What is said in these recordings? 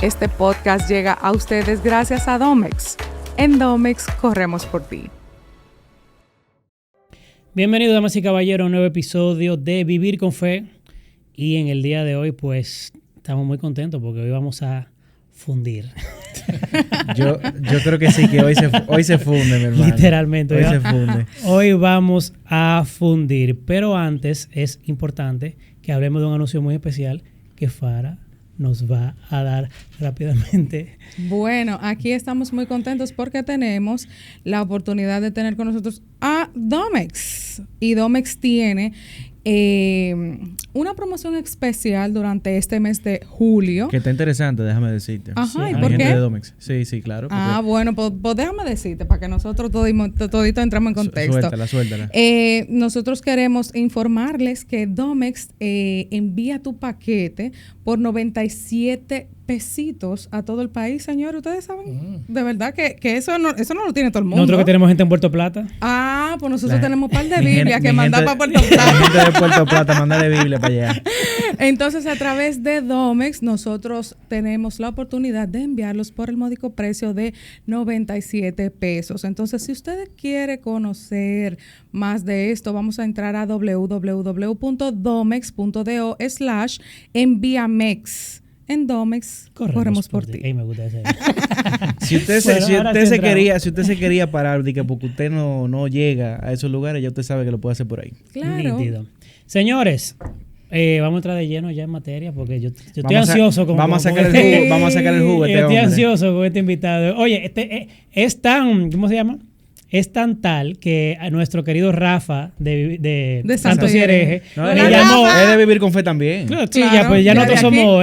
Este podcast llega a ustedes gracias a Domex. En Domex corremos por ti. Bienvenidos, damas y caballeros, a un nuevo episodio de Vivir con Fe. Y en el día de hoy, pues, estamos muy contentos porque hoy vamos a fundir. Yo creo que sí, que hoy se funde, mi hermano. Literalmente. Hoy se funde. Hoy vamos a fundir. Pero antes es importante que hablemos de un anuncio muy especial que Farah nos va a dar rápidamente. Bueno, aquí estamos muy contentos porque tenemos la oportunidad de tener con nosotros a Domex. Y Domex tiene una promoción especial durante este mes de julio. Que está interesante, déjame decirte. Ajá, sí, ¿y por qué? Gente de Domex. Sí, claro. Bueno, pues déjame decirte para que nosotros todito entramos en contexto. Suéltala. Nosotros queremos informarles que Domex envía tu paquete por 97 pesitos a todo el país, señor. Ustedes saben, de verdad que eso no lo tiene todo el mundo. Nosotros que tenemos gente en Puerto Plata. Pues nosotros tenemos un par de Biblias que mandar para Puerto Plata. La gente de Puerto Plata, mandarle Biblia para allá. Entonces, a través de Domex, nosotros tenemos la oportunidad de enviarlos por el módico precio de 97 pesos. Entonces, si usted quiere conocer más de esto, vamos a entrar a www.domex.do/enviamex. En Domex corremos por ti. Me gusta ese. Si usted se quería parar porque usted no llega a esos lugares, ya usted sabe que lo puede hacer por ahí. Claro. Nítido. Señores, vamos a entrar de lleno ya en materia porque yo estoy ansioso. Vamos a sacar el jugo. Estoy ansioso con este invitado. Oye, es tan, ¿cómo se llama? Es tan tal que a nuestro querido Rafa de Santos y Herejes me llamó. Es de Vivir con Fe también. Claro, sí, ya nosotros somos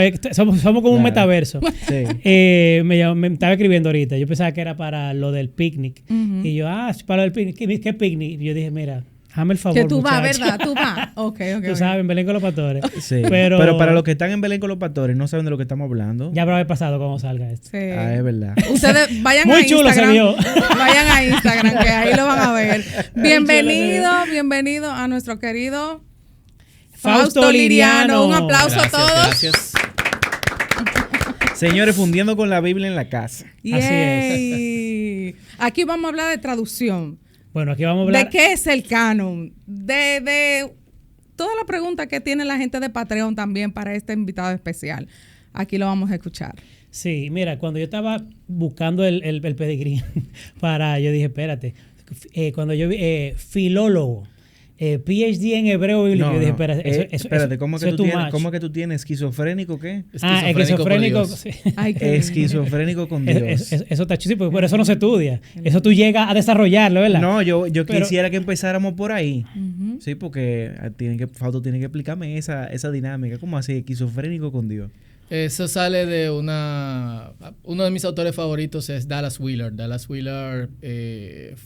como un metaverso. Sí. Me estaba escribiendo ahorita. Yo pensaba que era para lo del picnic. Uh-huh. Y yo, para lo del picnic. ¿Qué picnic? Y yo dije, mira, hazme el favor, que tú vas, muchacho. ¿verdad? Tú vas. Okay. Tú sabes, en Belén con los Pastores. Sí. Pero para los que están en Belén con los Pastores no saben de lo que estamos hablando. Ya habrá haber pasado cuando salga esto. Sí. Es verdad. Ustedes vayan muy a Instagram. Muy chulo se vio. Vayan a Instagram, que ahí lo van a ver. Bienvenido a nuestro querido Fausto Liriano. Un aplauso a todos. Gracias. Señores, fundiendo con la Biblia en la casa. Yay. Así es. Aquí vamos a hablar de traducción. Bueno, aquí vamos a hablar... ¿De qué es el canon? De toda la pregunta que tiene la gente de Patreon también para este invitado especial. Aquí lo vamos a escuchar. Sí, mira, cuando yo estaba buscando el pedigrí yo dije, espérate, cuando yo vi filólogo, PhD en hebreo bíblico, yo dije, espérate, ¿cómo que tú tienes esquizofrénico qué? Esquizofrénico. Sí. Esquizofrénico con Dios. Eso está chido, porque por eso no se estudia. Eso tú llegas a desarrollarlo, ¿verdad? No, yo quisiera que empezáramos por ahí. Uh-huh. Sí, porque Fausto tiene que explicarme esa dinámica. ¿Cómo así? Esquizofrénico con Dios. Eso sale de uno de mis autores favoritos es Dallas Willard. Dallas Willard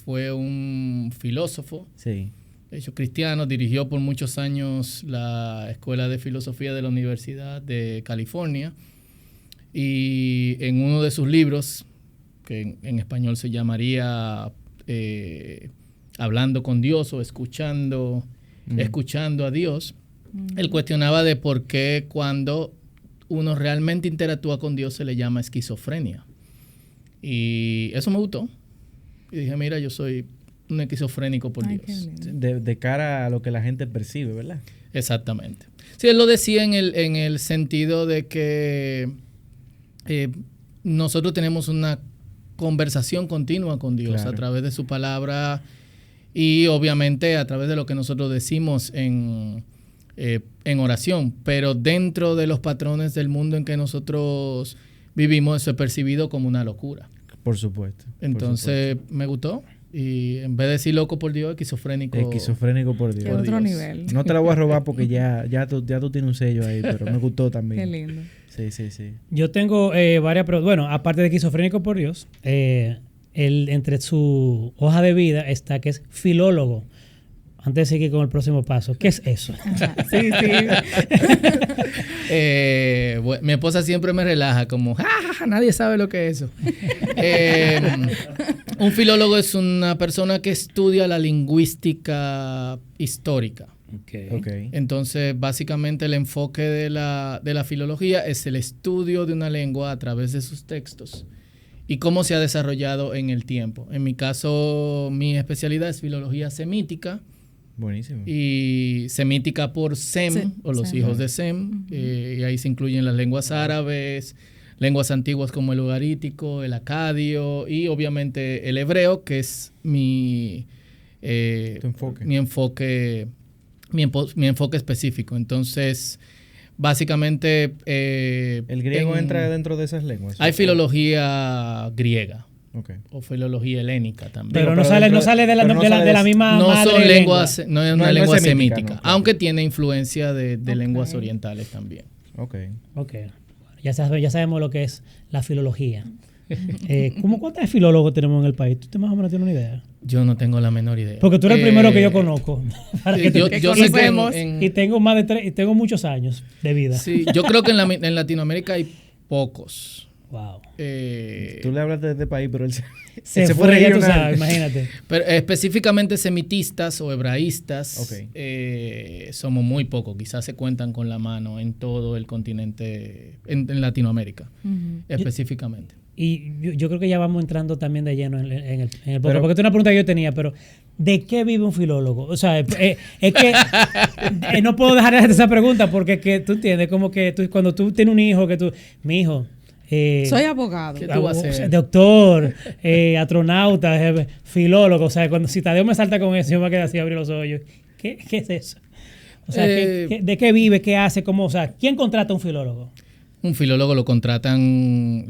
fue un filósofo. Sí. De hecho, cristiano, dirigió por muchos años la Escuela de Filosofía de la Universidad de California. Y en uno de sus libros, que en español se llamaría Hablando con Dios o Escuchando a Dios, él cuestionaba de por qué cuando uno realmente interactúa con Dios se le llama esquizofrenia. Y eso me gustó. Y dije, mira, yo soy un esquizofrénico por Dios. De cara a lo que la gente percibe, ¿verdad? Exactamente. Sí, él lo decía en el sentido de que nosotros tenemos una conversación continua con Dios, claro, a través de su palabra y obviamente a través de lo que nosotros decimos en oración, pero dentro de los patrones del mundo en que nosotros vivimos, eso es percibido como una locura. Por supuesto. Entonces, me gustó. Y en vez de decir loco por Dios, esquizofrénico por Dios. ¿Qué otro nivel? No te la voy a robar porque ya tú tienes un sello ahí, pero me gustó también. Qué lindo. Sí. Yo tengo varias preguntas. Bueno, aparte de esquizofrénico por Dios, entre su hoja de vida está que es filólogo. Antes de seguir con el próximo paso, ¿qué es eso? Ajá, sí. Bueno, mi esposa siempre me relaja, como, nadie sabe lo que es eso. Un filólogo es una persona que estudia la lingüística histórica. Okay. Entonces, básicamente el enfoque de la filología es el estudio de una lengua a través de sus textos y cómo se ha desarrollado en el tiempo. En mi caso, mi especialidad es filología semítica. Buenísimo. Y semítica por Sem, o los hijos de Sem, y ahí se incluyen las lenguas árabes, lenguas antiguas como el ugarítico, el acadio y obviamente el hebreo, que es mi enfoque específico. Entonces, básicamente... ¿El griego entra dentro de esas lenguas? Hay filología griega. Okay. O filología helénica también. Pero no sale de la misma no madre son lenguas, no es una lengua semítica, no, claro. aunque tiene influencia de lenguas orientales también. Ok. Ya sabemos lo que es la filología. ¿Cuántos filólogos tenemos en el país? ¿Tú más o menos tienes una idea? Yo no tengo la menor idea. Porque tú eres el primero que yo conozco. Yo sé y tengo más de 3, y tengo muchos años de vida. Sí, yo creo que en Latinoamérica hay pocos. Wow. Tú le hablas de este país, pero él se fue regional. Ya tú sabes, imagínate. Pero específicamente semitistas o hebraístas, somos muy pocos. Quizás se cuentan con la mano en todo el continente, en Latinoamérica, específicamente. Y yo creo que ya vamos entrando también de lleno en el podcast. Porque esta es una pregunta que yo tenía, pero ¿de qué vive un filólogo? O sea, es que no puedo dejar de hacer esa pregunta porque que tú entiendes, como que cuando tú tienes un hijo, mi hijo... soy abogado. ¿Qué tú vas a hacer? Doctor, astronauta, filólogo. O sea, si Tadeo me salta con eso, yo me quedo así, abrir los ojos. ¿Qué es eso? O sea, ¿de qué vive? ¿Qué hace? ¿Cómo? O sea, ¿quién contrata a un filólogo? Un filólogo lo contratan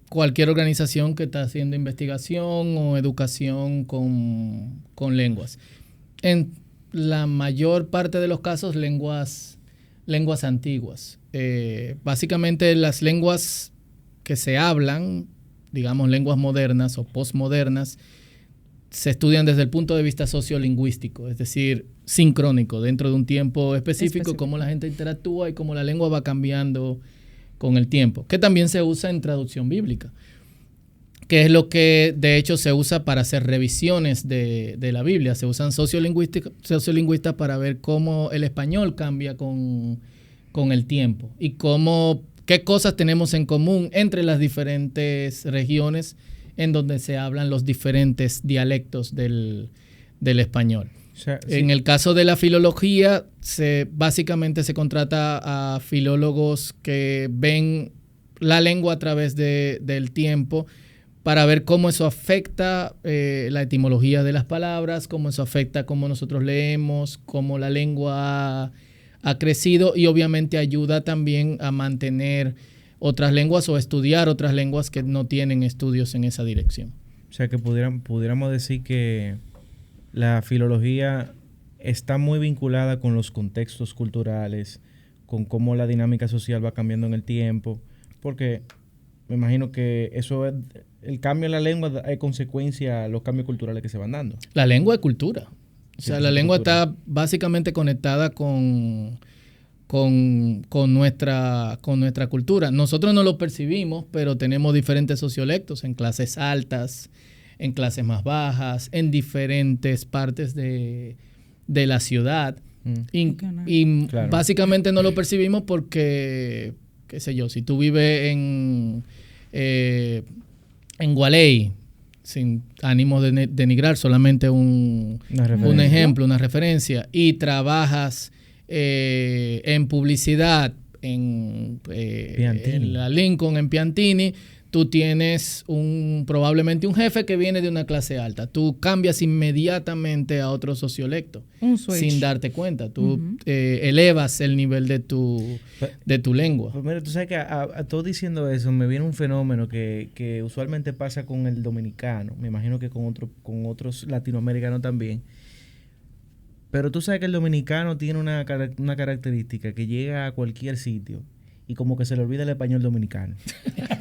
cualquier organización que está haciendo investigación o educación con lenguas. En la mayor parte de los casos, lenguas antiguas. Básicamente las lenguas que se hablan, digamos lenguas modernas o postmodernas, se estudian desde el punto de vista sociolingüístico, es decir, sincrónico, dentro de un tiempo específico, cómo la gente interactúa y cómo la lengua va cambiando con el tiempo, que también se usa en traducción bíblica, que es lo que de hecho se usa para hacer revisiones de la Biblia. Se usan sociolingüistas para ver cómo el español cambia con el tiempo y qué cosas tenemos en común entre las diferentes regiones en donde se hablan los diferentes dialectos del español. O sea, sí. En el caso de la filología, básicamente se contrata a filólogos que ven la lengua a través del tiempo para ver cómo eso afecta la etimología de las palabras, cómo eso afecta cómo nosotros leemos, cómo la lengua ha crecido y obviamente ayuda también a mantener otras lenguas o estudiar otras lenguas que no tienen estudios en esa dirección. O sea que pudiéramos decir que la filología está muy vinculada con los contextos culturales, con cómo la dinámica social va cambiando en el tiempo, porque me imagino que eso es, el cambio en la lengua es consecuencia a los cambios culturales que se van dando. La lengua es cultura. O sea, la lengua está básicamente conectada con nuestra cultura. Nosotros no lo percibimos, pero tenemos diferentes sociolectos en clases altas, en clases más bajas, en diferentes partes de la ciudad. Y claro, básicamente no lo percibimos porque, qué sé yo, si tú vives en Gualey, sin ánimo de denigrar, solamente un ejemplo, una referencia, y trabajas en publicidad en la Lincoln, en Piantini, tú tienes probablemente un jefe que viene de una clase alta. Tú cambias inmediatamente a otro sociolecto sin darte cuenta. Tú elevas el nivel de tu lengua. Pues mira, tú sabes que a todo diciendo eso me viene un fenómeno que usualmente pasa con el dominicano. Me imagino que con otros latinoamericanos también. Pero tú sabes que el dominicano tiene una característica que llega a cualquier sitio y como que se le olvida el español dominicano.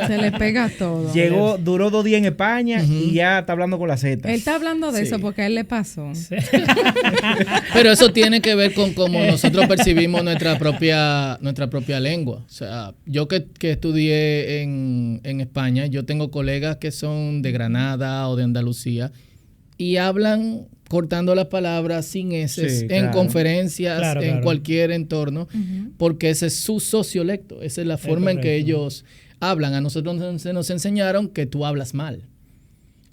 Se le pega todo. Duró 2 días en España y ya está hablando con la Z. Él está hablando de eso porque a él le pasó. Sí. Pero eso tiene que ver con cómo nosotros percibimos nuestra propia lengua. O sea, yo que estudié en España, yo tengo colegas que son de Granada o de Andalucía y hablan cortando las palabras sin eses, Sí, en claro. conferencias, Claro, en claro. cualquier entorno, porque ese es su sociolecto, esa es la forma en que correcto. ellos hablan. A nosotros se nos enseñaron que tú hablas mal.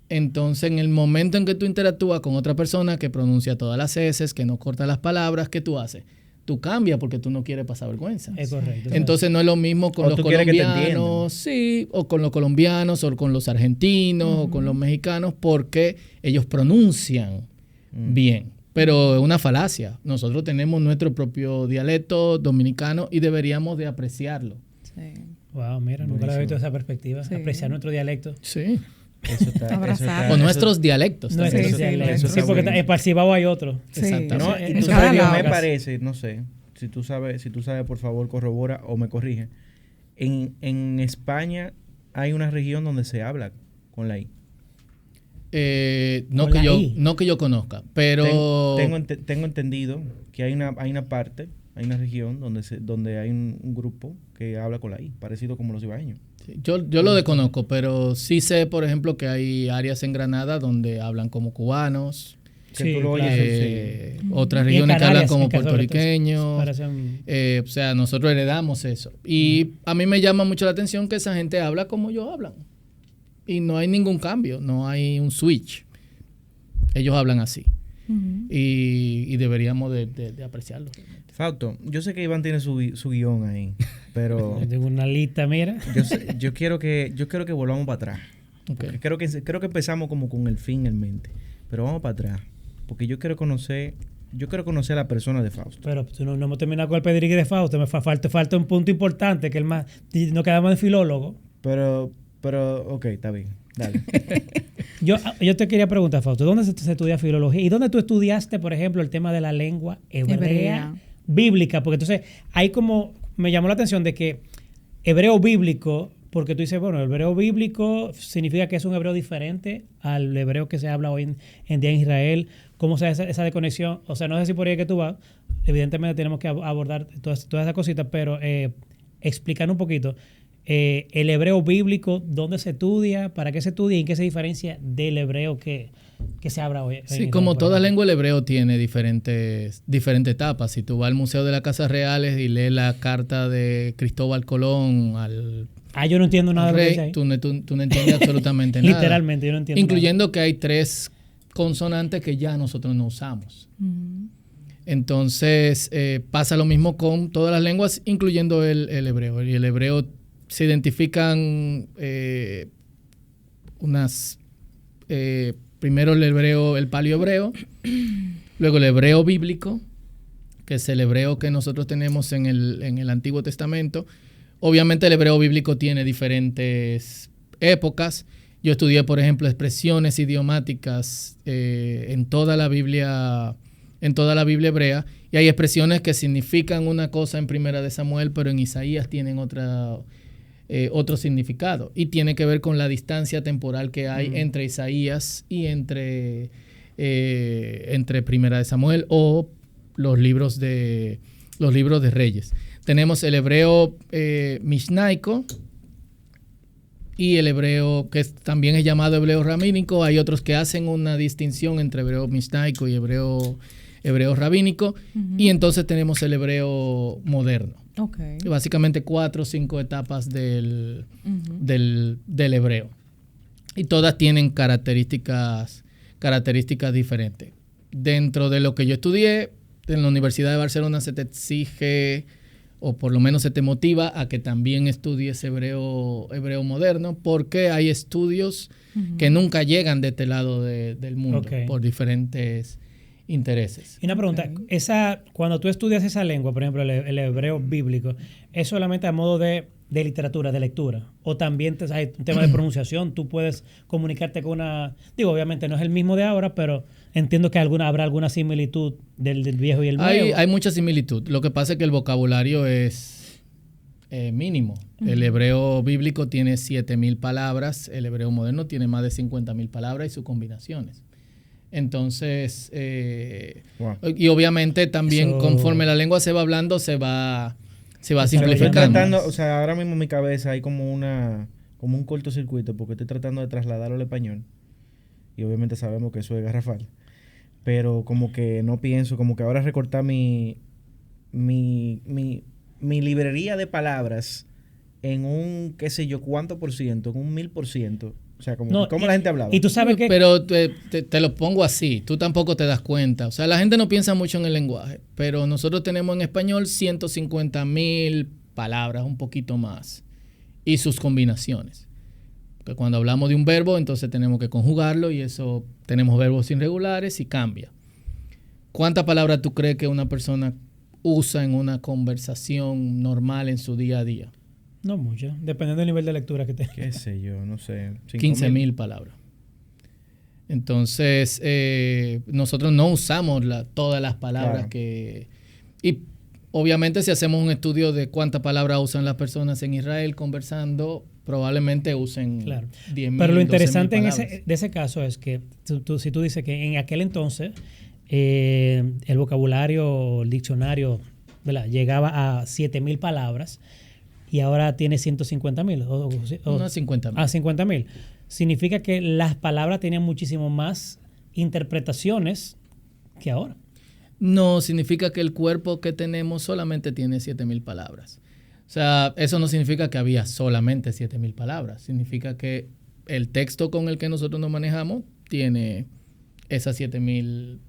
Entonces, en el momento en que tú interactúas con otra persona que pronuncia todas las eses, que no corta las palabras, ¿qué tú haces? Tú cambias porque tú no quieres pasar vergüenza. Es correcto. Entonces no es lo mismo con O los tú quieres que te colombianos, sí, o con los colombianos, o con los argentinos, o con los mexicanos, porque ellos pronuncian bien. Pero es una falacia. Nosotros tenemos nuestro propio dialecto dominicano y deberíamos de apreciarlo. Sí. Wow, mira, nunca lo había visto desde esa perspectiva. Sí. Apreciar nuestro dialecto. Sí. Eso está, Abrazar. O nuestros dialectos. No es también. Sí, sí, dialecto. eso Sí, está porque bueno. en Parcibao hay otro. Sí. Exactamente. No, En incluso cada me lado. parece, no sé, si tú sabes, por favor, corrobora o me corrige. En España hay una región donde se habla con la I. No, Con que la yo, I. no que yo conozca, pero Tengo entendido que hay una parte, hay una región donde hay un grupo que habla con la I, parecido como los ibaeños. sí, yo lo desconozco, pero sí sé, por ejemplo, que hay áreas en Granada donde hablan como cubanos, Que Sí, tú lo oyes, claro. otras Y en regiones que hablan Canarias, como en Canarias, puertorriqueños. parecen- O sea, nosotros heredamos eso. Y a mí me llama mucho la atención que esa gente habla como ellos hablan. Y no hay ningún cambio, no hay un switch. Ellos hablan así. Y deberíamos de apreciarlo. Fausto, yo sé que Iván tiene su guión ahí, pero Yo tengo una lista, mira. yo quiero que volvamos para atrás. Ok. Porque creo que empezamos como con el fin en mente, pero vamos para atrás, porque yo quiero conocer a la persona de Fausto. Pero tú no hemos terminado con el pedigrí de Fausto. Me falta un punto importante, que no quedamos en filólogo. Pero, ok, está bien, dale. Yo te quería preguntar, Fausto, ¿dónde se estudia filología? ¿Y dónde tú estudiaste, por ejemplo, el tema de la lengua hebrea bíblica? Porque entonces, ahí como me llamó la atención de que hebreo bíblico, porque tú dices, bueno, el hebreo bíblico significa que es un hebreo diferente al hebreo que se habla hoy en día en Israel. ¿Cómo se hace esa desconexión? O sea, no sé si por ahí que tú vas, evidentemente tenemos que abordar todas esas cositas, pero explicar un poquito. El hebreo bíblico, ¿dónde se estudia? ¿Para qué se estudia? ¿Y en qué se diferencia del hebreo que se habla hoy? Sí, como toda lengua, el hebreo tiene diferentes etapas. Si tú vas al Museo de las Casas Reales y lees la carta de Cristóbal Colón al yo no entiendo nada de lo que rey, dice ahí. tú no entiendes absolutamente nada. Literalmente, yo no entiendo Incluyendo que hay 3 consonantes que ya nosotros no usamos. Entonces, pasa lo mismo con todas las lenguas, incluyendo el hebreo. Y el hebreo se identifican primero el paleohebreo, luego el hebreo bíblico, que es el hebreo que nosotros tenemos en el Antiguo Testamento. Obviamente el hebreo bíblico tiene diferentes épocas. Yo estudié, por ejemplo, expresiones idiomáticas en toda la Biblia hebrea, y hay expresiones que significan una cosa en Primera de Samuel, pero en Isaías tienen otro significado, y tiene que ver con la distancia temporal que hay entre Isaías y entre Primera de Samuel o los libros de Reyes. Tenemos el hebreo mishnaico y el hebreo que también es llamado hebreo rabínico. Hay otros que hacen una distinción entre hebreo mishnaico y hebreo rabínico. Y entonces tenemos el hebreo moderno. Okay. Básicamente 4 o 5 etapas del hebreo. Y todas tienen características diferentes. Dentro de lo que yo estudié, en la Universidad de Barcelona se te exige, o por lo menos se te motiva a que también estudies hebreo moderno, porque hay estudios que nunca llegan de este lado del mundo por diferentes intereses. Y una pregunta, cuando tú estudias esa lengua, por ejemplo, el hebreo bíblico, ¿es solamente a modo de literatura, de lectura? ¿O también hay un tema de pronunciación? ¿Tú puedes comunicarte con obviamente no es el mismo de ahora, pero entiendo que habrá alguna similitud del viejo y el nuevo? Hay mucha similitud. Lo que pasa es que el vocabulario es mínimo. El hebreo bíblico tiene 7,000 palabras, el hebreo moderno tiene más de 50,000 palabras y sus combinaciones. Entonces, y obviamente también conforme la lengua se va hablando, se va simplificando. Ahora mismo en mi cabeza hay como un cortocircuito, porque estoy tratando de trasladarlo al español. Y obviamente sabemos que eso es garrafal. pero como que no pienso, como que ahora recortar mi librería de palabras en un, qué sé yo, cuánto por ciento, en un 1000%. O sea, como No, ¿cómo la gente hablaba? Y tú sabes que... Pero te lo pongo así, tú tampoco te das cuenta. O sea, la gente no piensa mucho en el lenguaje, pero nosotros tenemos en español 150,000 palabras, un poquito más, y sus combinaciones. Porque cuando hablamos de un verbo, entonces tenemos que conjugarlo y eso, tenemos verbos irregulares y cambia. ¿Cuántas palabras tú crees que una persona usa en una conversación normal en su día a día? No mucho, dependiendo del nivel de lectura que tenga. Qué sé yo, no sé. 15,000 palabras. Entonces, nosotros no usamos todas las palabras que... Y obviamente si hacemos un estudio de cuántas palabras usan las personas en Israel conversando, probablemente usen 10,000. Pero lo interesante de ese caso es que si tú dices que en aquel entonces el vocabulario, el diccionario, ¿verdad?, llegaba a 7,000 palabras y ahora tiene 150,000. No, 50,000. A 50,000. Significa que las palabras tenían muchísimo más interpretaciones que ahora. No, significa que el cuerpo que tenemos solamente tiene 7,000 palabras. O sea, eso no significa que había solamente 7,000 palabras. Significa que el texto con el que nosotros nos manejamos tiene esas 7,000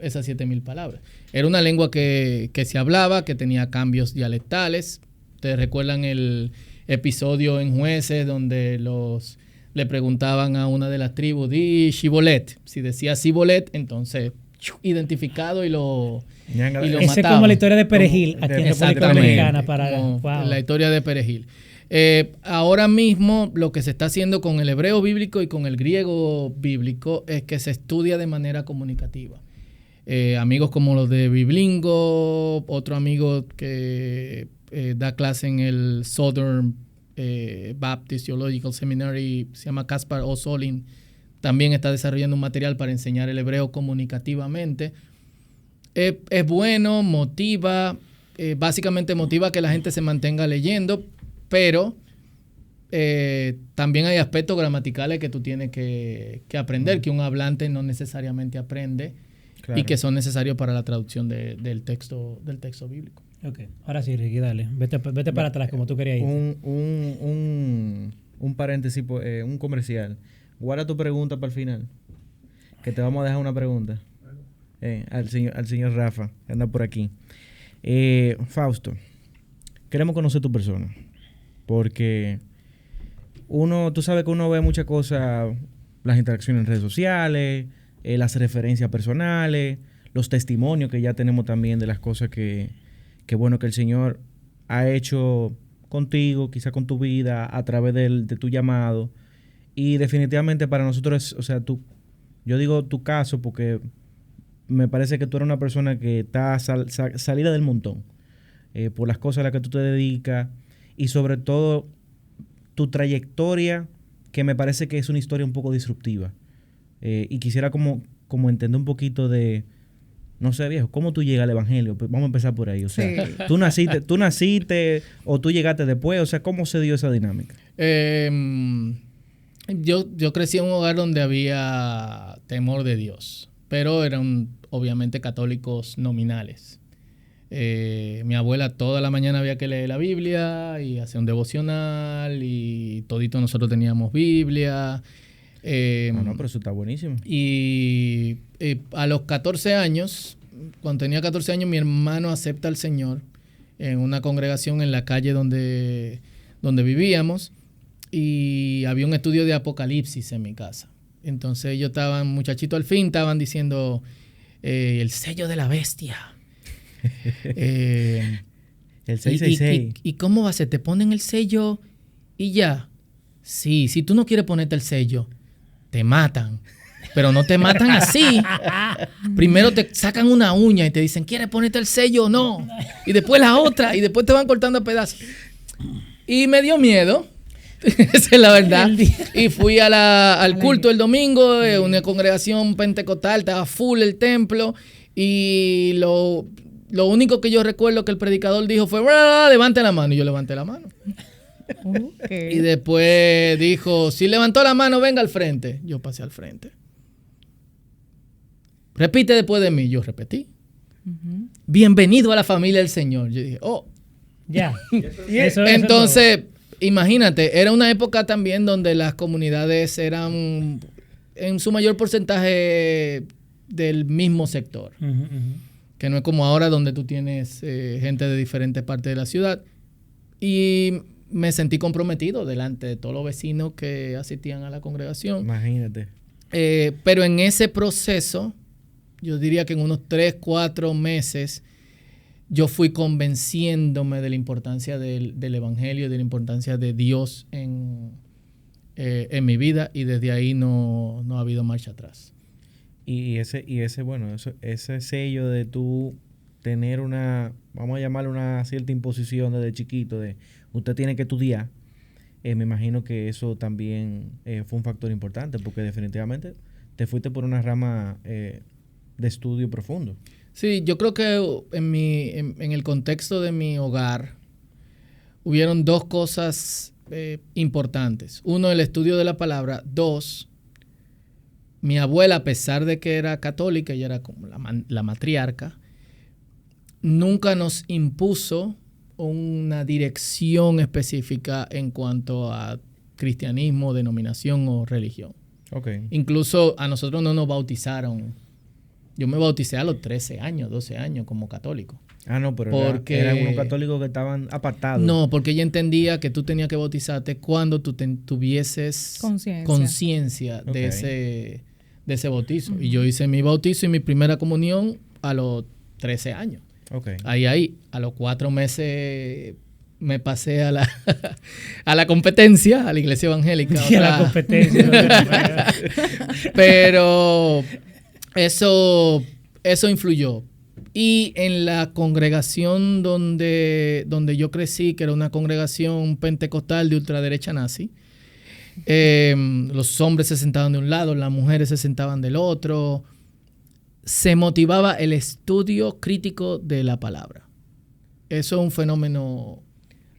palabras. Era una lengua que se hablaba, que tenía cambios dialectales. ¿Ustedes recuerdan el episodio en Jueces donde le preguntaban a una de las tribus, di Shibolet? Si decía Shibolet, entonces identificado y lo mataban. Esa es como la historia de Perejil aquí en República Dominicana. La historia de Perejil. Ahora mismo lo que se está haciendo con el hebreo bíblico y con el griego bíblico es que se estudia de manera comunicativa. Amigos como los de Biblingo, otro amigo que da clase en el Southern Baptist Theological Seminary, se llama Kaspar O'Solin, también está desarrollando un material para enseñar el hebreo comunicativamente. Es bueno, motiva, básicamente motiva a que la gente se mantenga leyendo, pero también hay aspectos gramaticales que tú tienes que aprender, que un hablante no necesariamente aprende, claro, y que son necesarios para la traducción del texto bíblico. Ok, ahora sí, Ricky, dale. Vete para atrás como tú querías ir. Un paréntesis, un comercial. Guarda tu pregunta para el final, que te vamos a dejar una pregunta al señor Rafa, que anda por aquí. Fausto, queremos conocer tu persona, porque tú sabes que uno ve muchas cosas, las interacciones en redes sociales, las referencias personales, los testimonios que ya tenemos también de las cosas que bueno que el Señor ha hecho contigo, quizá con tu vida, a través de tu llamado. Y definitivamente para nosotros, o sea, yo digo tu caso porque me parece que tú eres una persona que está salida del montón por las cosas a las que tú te dedicas y sobre todo tu trayectoria, que me parece que es una historia un poco disruptiva. Y quisiera como entender un poquito de, no sé, viejo, ¿cómo tú llegas al evangelio? Pues vamos a empezar por ahí. O sea, sí. ¿Tú naciste o tú llegaste después? O sea, ¿cómo se dio esa dinámica? Yo crecí en un hogar donde había temor de Dios, pero eran obviamente católicos nominales. Mi abuela toda la mañana había que leer la Biblia y hacer un devocional y todito nosotros teníamos Biblia. Pero eso está buenísimo. Y a los 14 años, cuando tenía 14 años, mi hermano acepta al Señor en una congregación en la calle donde vivíamos. Y había un estudio de Apocalipsis en mi casa. Entonces ellos muchachitos al fin, estaban diciendo el sello de la bestia. El 666. ¿Y cómo va a ser? ¿Te ponen el sello y ya? Sí, si tú no quieres ponerte el sello, te matan. Pero no te matan así. Primero te sacan una uña y te dicen, ¿quieres ponerte el sello o no? Y después la otra, y después te van cortando a pedazos. Y me dio miedo. Esa es la verdad. Y fui al culto el domingo, una congregación pentecostal, estaba full el templo. Y lo único que yo recuerdo que el predicador dijo fue, levante la mano. Y yo levanté la mano. Okay. Y después dijo, si levantó la mano, venga al frente. Yo pasé al frente. repite después de mí. Yo repetí. Bienvenido a la familia del Señor. Yo dije, oh. Ya. Entonces, imagínate, era una época también donde las comunidades eran en su mayor porcentaje del mismo sector. Que no es como ahora donde tú tienes gente de diferentes partes de la ciudad. Y me sentí comprometido delante de todos los vecinos que asistían a la congregación. Imagínate. Pero en ese proceso, yo diría que en unos 3, 4 meses, yo fui convenciéndome de la importancia del evangelio, de la importancia de Dios en mi vida, y desde ahí no ha habido marcha atrás. Y ese sello de tú tener vamos a llamarle una cierta imposición desde chiquito, de usted tiene que estudiar, me imagino que eso también fue un factor importante, porque definitivamente te fuiste por una rama de estudio profundo. Sí, yo creo que en el contexto de mi hogar hubieron 2 cosas importantes. 1, el estudio de la palabra. 2, mi abuela, a pesar de que era católica, ella era como la matriarca, nunca nos impuso una dirección específica en cuanto a cristianismo, denominación o religión. Okay. Incluso a nosotros no nos bautizaron. Yo me bauticé a los 13 años, 12 años como católico. Ah, no, pero eran unos católicos que estaban apartados. No, porque ella entendía que tú tenías que bautizarte cuando tú tuvieses conciencia de ese bautizo. Y yo hice mi bautizo y mi primera comunión a los 13 años. Okay. Ahí, a los 4 meses me pasé a la competencia, a la iglesia evangélica. Sí, a la competencia. Pero eso influyó. Y en la congregación donde yo crecí, que era una congregación pentecostal de ultraderecha nazi, los hombres se sentaban de un lado, las mujeres se sentaban del otro. Se motivaba el estudio crítico de la palabra. Eso es un fenómeno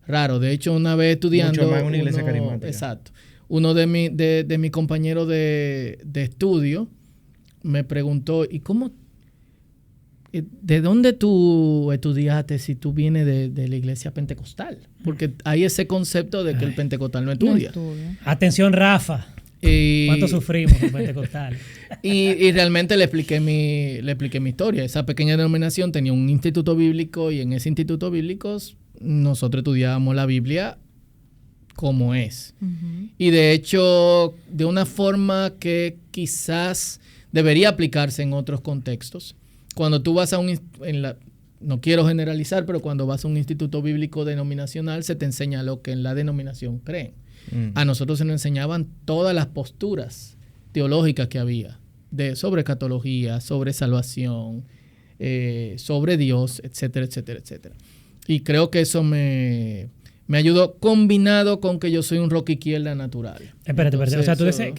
raro. De hecho, una vez estudiando... Mucho más en una iglesia carismática. Exacto. Uno de mis compañeros de estudio me preguntó, ¿y cómo... ¿De dónde tú estudiaste si tú vienes de la iglesia pentecostal? Porque hay ese concepto de que el pentecostal no estudia. Atención, Rafa. ¿Cuánto sufrimos con pentecostal? Y realmente le expliqué mi historia. Esa pequeña denominación tenía un instituto bíblico, y en ese instituto bíblico nosotros estudiábamos la Biblia como es. Uh-huh. Y de hecho, de una forma que quizás debería aplicarse en otros contextos. Cuando tú vas no quiero generalizar, pero cuando vas a un instituto bíblico denominacional, se te enseña lo que en la denominación creen. A nosotros se nos enseñaban todas las posturas teológicas que había, sobre escatología, sobre salvación, sobre Dios, etcétera, etcétera, etcétera. Y creo que eso me ayudó, combinado con que yo soy un rock izquierda natural. Espérate. O sea, tú dices,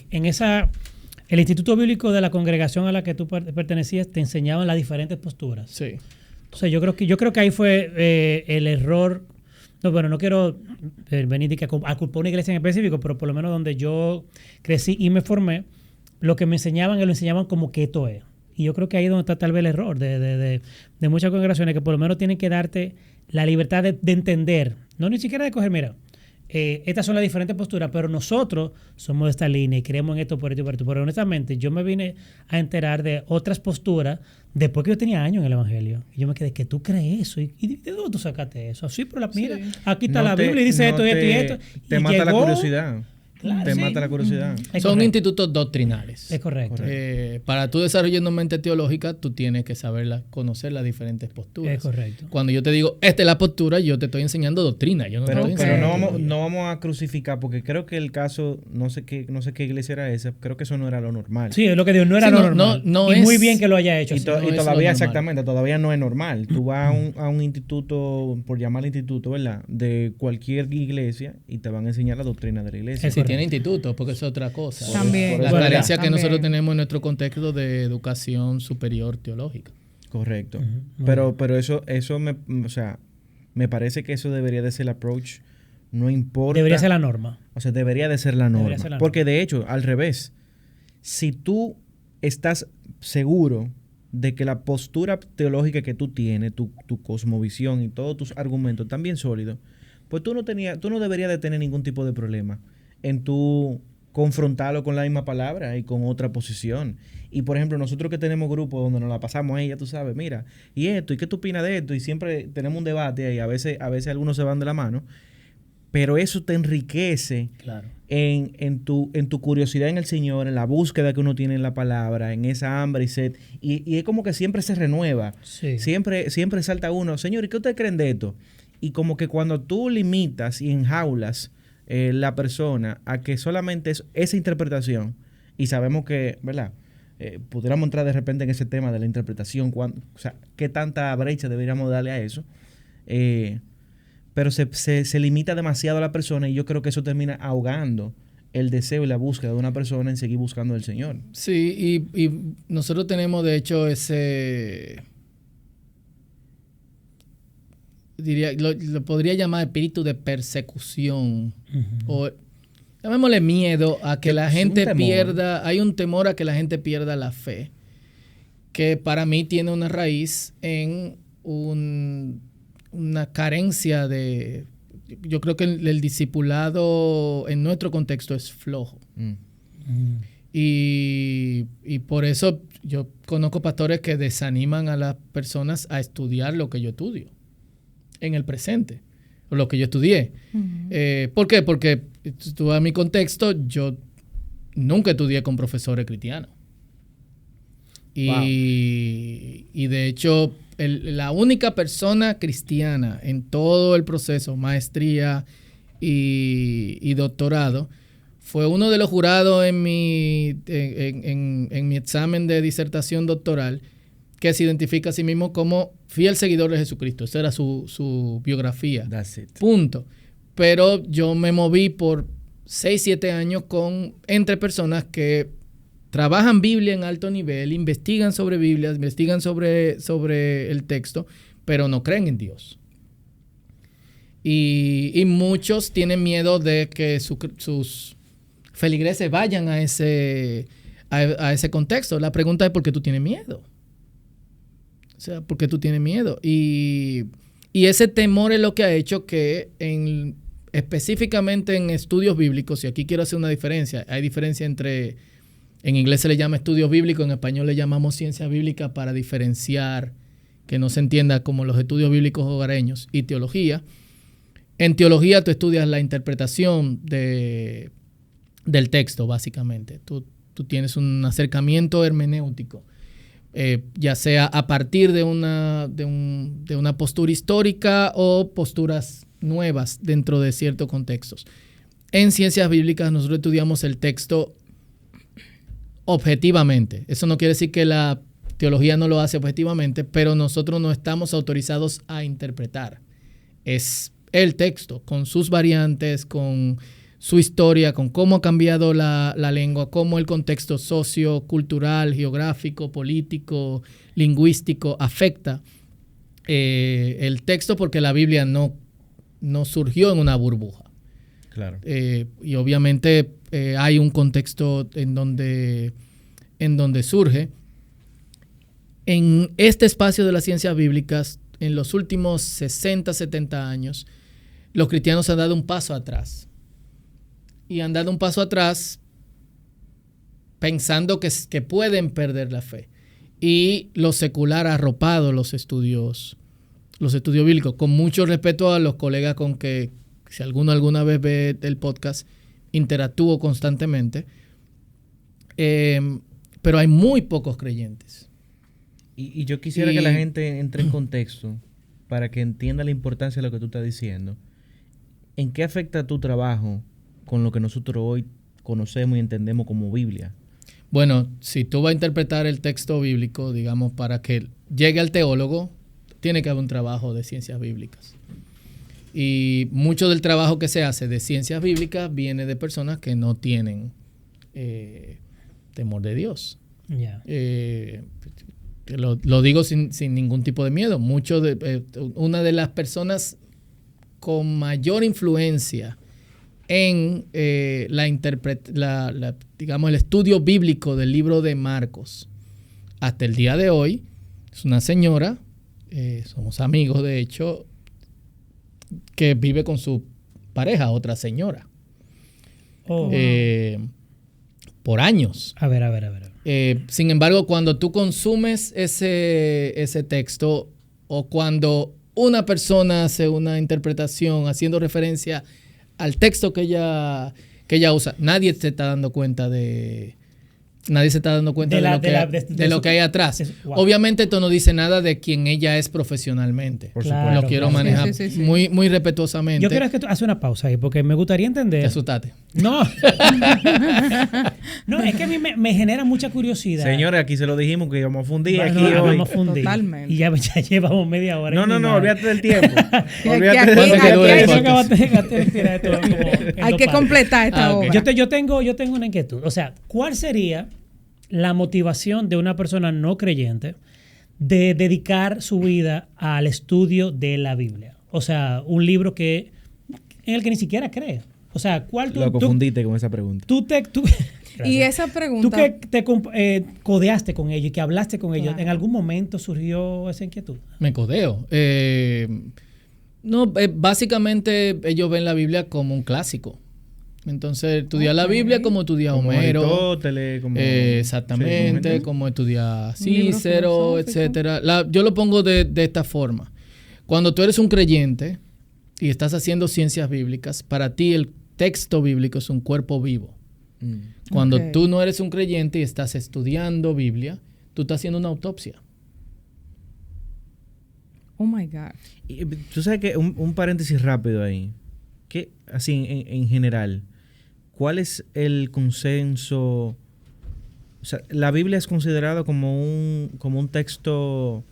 el instituto bíblico de la congregación a la que tú pertenecías te enseñaban las diferentes posturas. Sí. Entonces yo creo que ahí fue el error. No, bueno, no quiero venir a culpar una iglesia en específico, pero por lo menos donde yo crecí y me formé, lo que me enseñaban, lo enseñaban como que esto es. Y yo creo que ahí es donde está tal vez el error de muchas congregaciones, que por lo menos tienen que darte la libertad de entender, no ni siquiera de coger, mira, estas son las diferentes posturas, pero nosotros somos de esta línea y creemos en esto por esto y por esto. Pero honestamente, yo me vine a enterar de otras posturas después que yo tenía años en el Evangelio. Y yo me quedé, ¿que tú crees eso? ¿Y de dónde tú sacaste eso? Sí, pero mira, aquí está la Biblia y dice esto y esto y esto. Te mata la curiosidad. Claro, te mata la curiosidad. Son institutos doctrinales. Es correcto. Para tú desarrollar una mente teológica, tú tienes que conocer las diferentes posturas. Es correcto. Cuando yo te digo, esta es la postura, yo te estoy enseñando doctrina. Pero no vamos a crucificar, porque creo que el caso, no sé qué iglesia era esa, creo que eso no era lo normal. Sí, es lo que digo, no era lo normal. Y muy bien que lo haya hecho. Y todavía, exactamente, todavía no es normal. Tú vas a un instituto, por llamarle instituto, ¿verdad? De cualquier iglesia, y te van a enseñar la doctrina de la iglesia. Si tiene institutos, porque es otra cosa. También. La carencia que nosotros tenemos en nuestro contexto de educación superior teológica. Correcto. Uh-huh. Pero eso me parece que eso debería de ser el approach. No importa. Debería ser la norma. O sea, debería de ser la norma. Porque de hecho, al revés, si tú estás seguro de que la postura teológica que tú tienes, tu cosmovisión y todos tus argumentos están bien sólidos, pues tú no deberías de tener ningún tipo de problema en tú confrontarlo con la misma palabra y con otra posición. Y por ejemplo, nosotros que tenemos grupos donde nos la pasamos ahí, ya tú sabes, mira, y esto, ¿y qué tú opinas de esto? Y siempre tenemos un debate ahí, a veces algunos se van de la mano, pero eso te enriquece claro. en tu curiosidad en el Señor, en la búsqueda que uno tiene en la palabra, en esa hambre y sed, y es como que siempre se renueva, sí. siempre salta uno, Señor, ¿y qué ustedes creen de esto? Y como que cuando tú limitas y enjaulas la persona a que solamente es esa interpretación, y sabemos que, ¿verdad? Pudiéramos entrar de repente en ese tema de la interpretación, o sea, qué tanta brecha deberíamos darle a eso, pero se limita demasiado a la persona y yo creo que eso termina ahogando el deseo y la búsqueda de una persona en seguir buscando al Señor. Sí, y nosotros tenemos de hecho ese... lo podría llamar espíritu de persecución, o llamémosle miedo a que la gente pierda, hay un temor a que la gente pierda la fe, que para mí tiene una raíz en una carencia de... Yo creo que el discipulado en nuestro contexto es flojo. Y por eso yo conozco pastores que desaniman a las personas a estudiar lo que yo estudio en el presente, o lo que yo estudié. ¿Por qué? Porque tú a mi contexto, yo nunca estudié con profesores cristianos. Y de hecho, la única persona cristiana en todo el proceso, maestría y doctorado, fue uno de los jurados en mi examen de disertación doctoral, que se identifica a sí mismo como fiel seguidor de Jesucristo. Esa era su biografía. That's it. Punto. Pero yo me moví por 6, 7 años entre personas que trabajan Biblia en alto nivel, investigan sobre Biblia, investigan sobre el texto, pero no creen en Dios. Y muchos tienen miedo de que sus feligreses vayan a ese contexto. La pregunta es: ¿por qué tú tienes miedo? O sea, ¿por qué tú tienes miedo? Y ese temor es lo que ha hecho que específicamente en estudios bíblicos, y aquí quiero hacer una diferencia, hay diferencia entre, en inglés se le llama estudios bíblicos, en español le llamamos ciencia bíblica para diferenciar, que no se entienda como los estudios bíblicos hogareños, y teología. En teología tú estudias la interpretación del texto, básicamente. Tú tienes un acercamiento hermenéutico. Ya sea a partir de una postura histórica o posturas nuevas dentro de ciertos contextos. En ciencias bíblicas nosotros estudiamos el texto objetivamente. Eso no quiere decir que la teología no lo hace objetivamente, pero nosotros no estamos autorizados a interpretar. Es el texto, con sus variantes, con su historia, con cómo ha cambiado la lengua, cómo el contexto sociocultural, geográfico, político, lingüístico afecta el texto, porque la Biblia no surgió en una burbuja. Claro. Y obviamente hay un contexto en donde surge. En este espacio de las ciencias bíblicas, en los últimos 60, 70 años, los cristianos han dado un paso atrás. Y han dado un paso atrás pensando que pueden perder la fe. Y lo secular ha arropado los estudios bíblicos. Con mucho respeto a los colegas con que, si alguno alguna vez ve el podcast, interactúo constantemente. Pero hay muy pocos creyentes. Y yo quisiera que la gente entre en contexto para que entienda la importancia de lo que tú estás diciendo. ¿En qué afecta tu trabajo con lo que nosotros hoy conocemos y entendemos como Biblia? Bueno, si tú vas a interpretar el texto bíblico, digamos, para que llegue al teólogo, tiene que haber un trabajo de ciencias bíblicas. Y mucho del trabajo que se hace de ciencias bíblicas viene de personas que no tienen temor de Dios. Yeah. Lo digo sin ningún tipo de miedo. Una de las personas con mayor influencia en digamos, el estudio bíblico del libro de Marcos hasta el día de hoy, es una señora, somos amigos de hecho, que vive con su pareja, otra señora. Por años. A ver. Sin embargo, cuando tú consumes ese texto o cuando una persona hace una interpretación haciendo referencia al texto que ella usa, nadie se está dando cuenta de lo que hay atrás. Wow. Obviamente esto no dice nada de quién ella es profesionalmente. Por supuesto. Lo quiero manejar muy, muy respetuosamente. Yo quiero que tú hagas una pausa ahí porque me gustaría entender. Te asustaste. No. No, es que a mí me genera mucha curiosidad. Señores, aquí se lo dijimos que íbamos a fundir aquí hoy. Vamos a fundir. Totalmente. Y ya llevamos media hora. No, olvídate del tiempo. Hay que completar esta obra. Yo tengo una inquietud. O sea, ¿cuál sería la motivación de una persona no creyente de dedicar su vida al estudio de la Biblia? O sea, un libro en el que ni siquiera cree. O sea, ¿cuál tú... Lo confundiste con esa pregunta. Y esa pregunta... Tú que te codeaste con ellos y que hablaste con ellos, ¿en algún momento surgió esa inquietud? Me codeo. Básicamente ellos ven la Biblia como un clásico. Entonces, estudiar la Biblia como estudiar Homero. Aristóteles, exactamente, como estudiar Cícero, etcétera. Yo lo pongo de esta forma. Cuando tú eres un creyente y estás haciendo ciencias bíblicas, para ti el texto bíblico es un cuerpo vivo. Cuando tú no eres un creyente y estás estudiando Biblia, tú estás haciendo una autopsia. Oh my God. Y, tú sabes que un paréntesis rápido ahí. Que así en general, ¿cuál es el consenso? O sea, la Biblia es considerada como un texto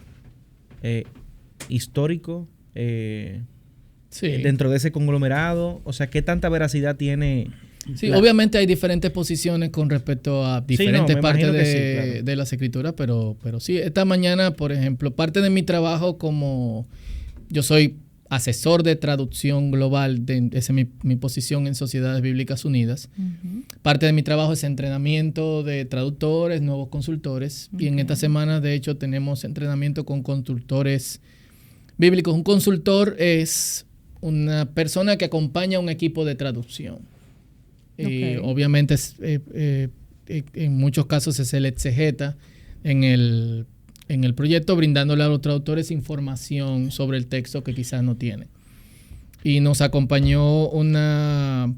histórico dentro de ese conglomerado. O sea, ¿qué tanta veracidad tiene? Sí, obviamente hay diferentes posiciones con respecto a diferentes partes de las escrituras, pero sí, esta mañana, por ejemplo, parte de mi trabajo yo soy asesor de traducción global, esa es mi posición en Sociedades Bíblicas Unidas. Parte de mi trabajo es entrenamiento de traductores, nuevos consultores, y en esta semana, de hecho, tenemos entrenamiento con consultores bíblicos. Un consultor es una persona que acompaña a un equipo de traducción. Obviamente, en muchos casos es el exegeta en el proyecto, brindándole a los traductores información sobre el texto que quizás no tienen. Y nos acompañó una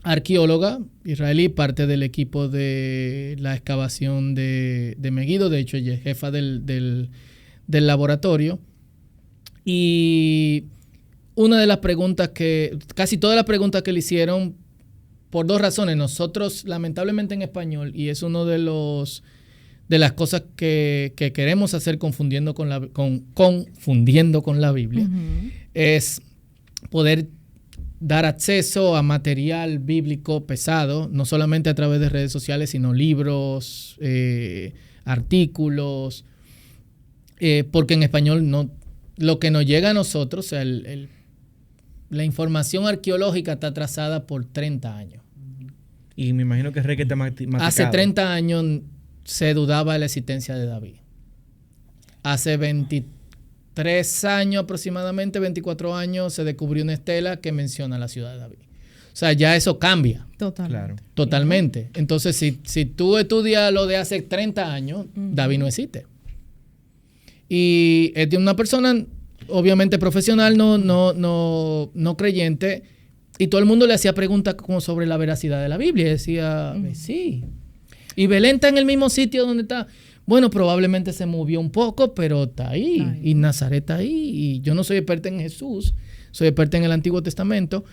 arqueóloga israelí, parte del equipo de la excavación de Megiddo. De hecho, ella es jefa del laboratorio. Y una de las preguntas casi todas las preguntas que le hicieron, por dos razones. Nosotros, lamentablemente en español, y es uno de las cosas que queremos hacer confundiendo con la Biblia, es poder dar acceso a material bíblico pesado, no solamente a través de redes sociales, sino libros, artículos, porque en español lo que nos llega a nosotros, o sea, la información arqueológica está atrasada por 30 años. Y me imagino que es requete masticado. Hace 30 años se dudaba de la existencia de David. Hace 23 años aproximadamente, 24 años, se descubrió una estela que menciona la ciudad de David. O sea, ya eso cambia. Totalmente. Entonces, si tú estudias lo de hace 30 años, David no existe. Y es de una persona, obviamente profesional, no creyente, y todo el mundo le hacía preguntas como sobre la veracidad de la Biblia. Y decía, sí. Y Belén está en el mismo sitio donde está. Bueno, probablemente se movió un poco, pero está ahí. Y Nazaret está ahí. Y yo no soy experta en Jesús, soy experta en el Antiguo Testamento.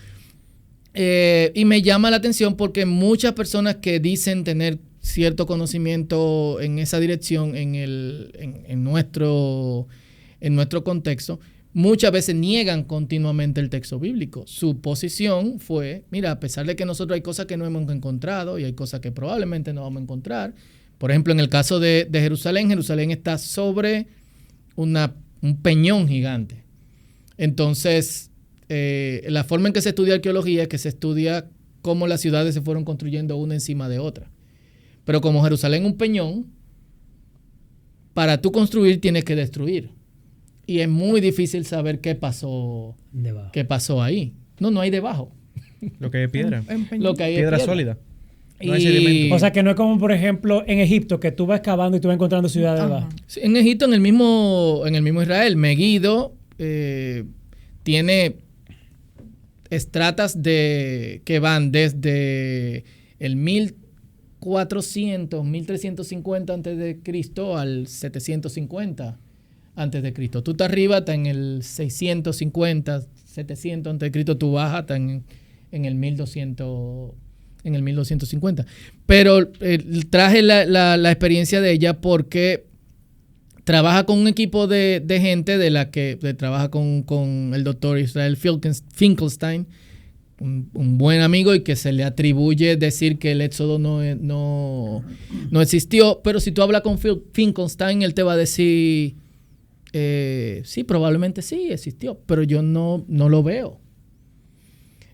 Y me llama la atención porque muchas personas que dicen tener cierto conocimiento en esa dirección, en nuestro contexto, muchas veces niegan continuamente el texto bíblico. Su posición fue, mira, a pesar de que nosotros hay cosas que no hemos encontrado y hay cosas que probablemente no vamos a encontrar. Por ejemplo, en el caso de Jerusalén está sobre un peñón gigante. Entonces, la forma en que se estudia arqueología es que se estudia cómo las ciudades se fueron construyendo una encima de otra. Pero como Jerusalén es un peñón, para tú construir tienes que destruir. Y es muy difícil saber qué pasó ahí. No hay debajo. Lo que hay es piedra. Lo que hay piedra es sólida. No hay sedimento. O sea, que no es como, por ejemplo, en Egipto, que tú vas excavando y tú vas encontrando ciudades debajo. Sí, en Egipto, en el mismo Israel, Megiddo tiene estratas que van desde el 1400, 1350 a.C. al 750 a.C. Tú estás arriba, estás en el 650, 700 a.C., tú bajas, estás en el 1200, en el 1250. Pero traje la experiencia de ella porque trabaja con un equipo de gente de la que trabaja con el doctor Israel Finkelstein, un buen amigo, y que se le atribuye decir que el éxodo no existió. Pero si tú hablas con Finkelstein, él te va a decir, sí, probablemente sí existió, pero yo no lo veo.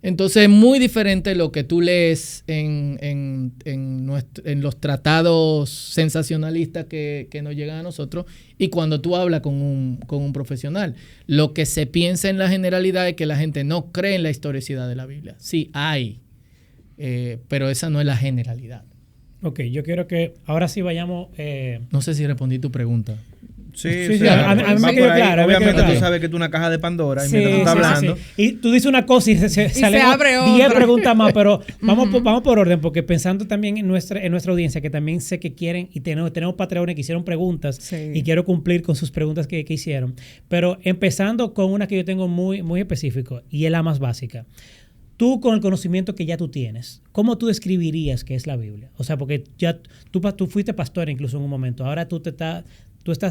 Entonces es muy diferente lo que tú lees en los tratados sensacionalistas que nos llegan a nosotros y cuando tú hablas con un profesional. Lo que se piensa en la generalidad es que la gente no cree en la historicidad de la Biblia. Sí, hay, pero esa no es la generalidad. Ok, yo quiero que ahora sí vayamos... No sé si respondí tu pregunta. Sí, a mí me quedó claro. Obviamente tú sabes que tú una caja de Pandora y mientras tú estás hablando. Sí. Y tú dices una cosa y se abre 10 preguntas más, pero vamos por orden, porque pensando también en nuestra audiencia, que también sé que quieren, y tenemos patreones que hicieron preguntas y quiero cumplir con sus preguntas que hicieron. Pero empezando con una que yo tengo muy, muy específico y es la más básica. Tú, con el conocimiento que ya tú tienes, ¿cómo tú describirías qué es la Biblia? O sea, porque ya tú fuiste pastor incluso en un momento, ahora tú estás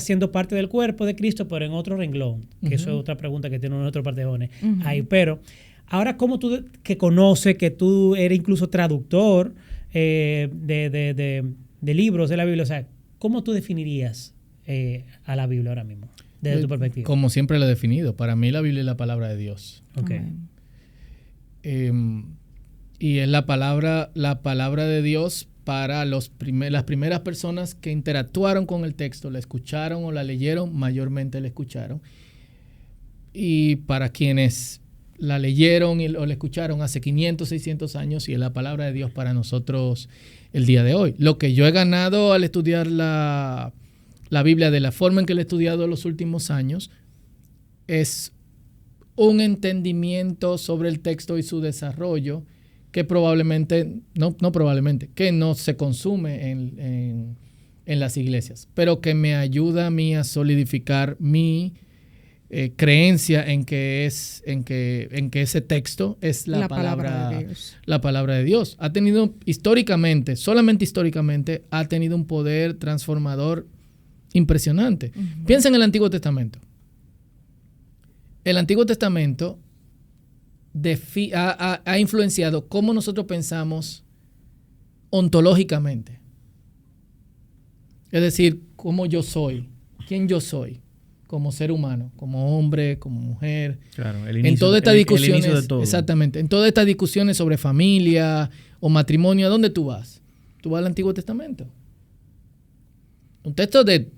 siendo parte del cuerpo de Cristo, pero en otro renglón, que eso es otra pregunta que tiene otro parte de jóvenes. Ahí, pero ahora, ¿cómo tú, que conoces, que tú eres incluso traductor de libros de la Biblia, o sea, ¿cómo tú definirías a la Biblia ahora mismo, desde tu perspectiva? Como siempre la he definido, para mí la Biblia es la palabra de Dios. Okay. Y es la palabra de Dios para las primeras personas que interactuaron con el texto, la escucharon o la leyeron, mayormente la escucharon. Y para quienes la leyeron o la escucharon hace 500, 600 años, y es la palabra de Dios para nosotros el día de hoy. Lo que yo he ganado al estudiar la Biblia de la forma en que la he estudiado en los últimos años es un entendimiento sobre el texto y su desarrollo que que no se consume en las iglesias, pero que me ayuda a mí a solidificar mi creencia en que ese texto es la palabra de Dios. La palabra de Dios. Ha tenido solamente históricamente, ha tenido un poder transformador impresionante. Piensa en el Antiguo Testamento. El Antiguo Testamento ha influenciado cómo nosotros pensamos ontológicamente. Es decir, cómo yo soy, quién yo soy, como ser humano, como hombre, como mujer. Claro, el inicio de todo. Exactamente. En todas estas discusiones sobre familia o matrimonio, ¿a dónde tú vas? Tú vas al Antiguo Testamento. Un texto de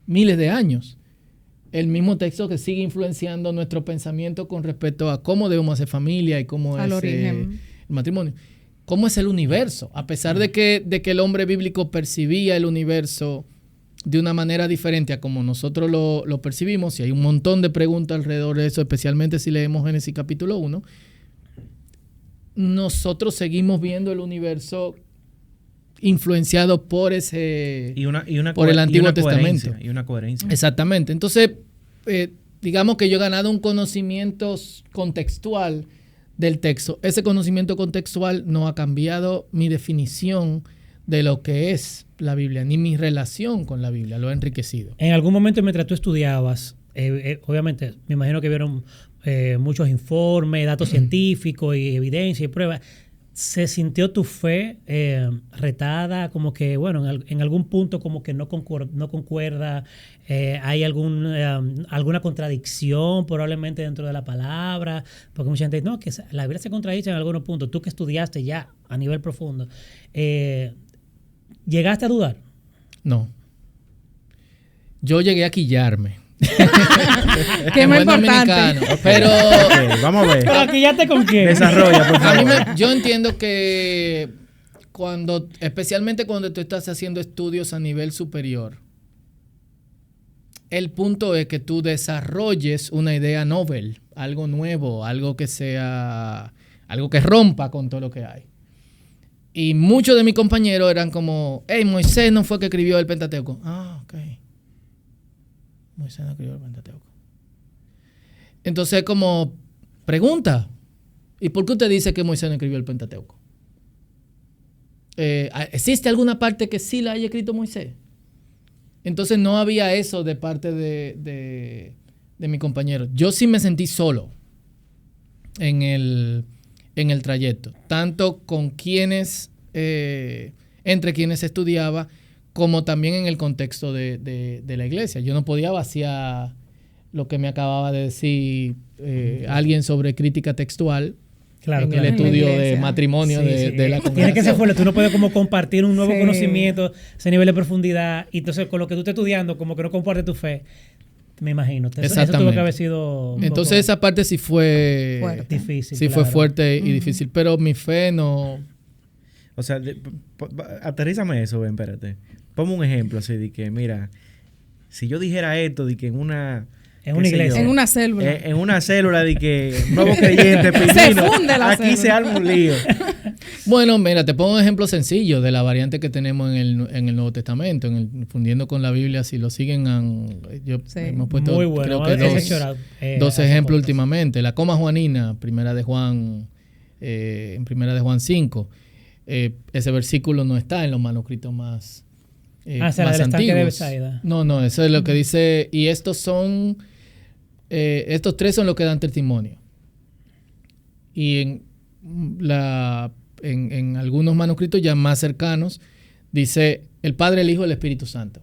miles de años. El mismo texto que sigue influenciando nuestro pensamiento con respecto a cómo debemos hacer familia y cómo es el matrimonio. ¿Cómo es el universo? A pesar de que el hombre bíblico percibía el universo de una manera diferente a como nosotros lo percibimos, y hay un montón de preguntas alrededor de eso, especialmente si leemos Génesis capítulo 1, nosotros seguimos viendo el universo influenciado por el Antiguo Testamento. Y una coherencia. Exactamente. Entonces, digamos que yo he ganado un conocimiento contextual del texto. Ese conocimiento contextual no ha cambiado mi definición de lo que es la Biblia, ni mi relación con la Biblia, lo ha enriquecido. En algún momento mientras tú estudiabas, obviamente me imagino que vieron muchos informes, datos científicos y evidencia y pruebas. ¿Se sintió tu fe retada? Como que, bueno, en algún punto como que no concuerda, hay alguna contradicción probablemente dentro de la palabra, porque mucha gente dice, no, que la Biblia se contradice en algunos puntos. Tú que estudiaste ya a nivel profundo, ¿llegaste a dudar? No. yo llegué a quillarme. Que es muy importante. Pero Okay, vamos a ver. Pero quillate con quién. Desarrolla, por favor. yo entiendo que especialmente cuando tú estás haciendo estudios a nivel superior, el punto es que tú desarrolles una idea novel, algo nuevo, algo que rompa con todo lo que hay. Y muchos de mis compañeros eran como, hey, Moisés no fue que escribió el Pentateuco. Ah, ok. Moisés no escribió el Pentateuco. Entonces, como, pregunta, ¿y por qué usted dice que Moisés no escribió el Pentateuco? ¿Existe alguna parte que sí la haya escrito Moisés? Entonces no había eso de parte de mi compañero. Yo sí me sentí solo en el trayecto, tanto con quienes, entre quienes estudiaba, como también en el contexto de la iglesia. Yo no podía vaciar lo que me acababa de decir alguien sobre crítica textual. Claro, en el estudio de matrimonio de la congregación. Tiene que ser fuerte. Tú no puedes como compartir un nuevo conocimiento, ese nivel de profundidad. Y entonces con lo que tú estás estudiando, como que no compartes tu fe. Me imagino. Eso tuvo que haber sido... Entonces esa parte sí fue difícil. Sí, claro. Fue fuerte y difícil. Pero mi fe no... O sea, aterrízame eso, ven, espérate. Ponme un ejemplo así de que, mira, si yo dijera esto, de que en una iglesia. En una célula. En una célula de que nuevo creyente, se funde la aquí se arma un lío. Bueno, mira, te pongo un ejemplo sencillo de la variante que tenemos en el Nuevo Testamento, fundiendo con la Biblia. Si lo siguen, hemos puesto muy bueno. Creo que dos ejemplos últimamente. La coma juanina, primera de Juan 5. Ese versículo no está en los manuscritos más más antiguos. No, eso es lo que dice. Y estos tres son los que dan testimonio. Y en algunos manuscritos ya más cercanos dice el Padre, el Hijo y el Espíritu Santo.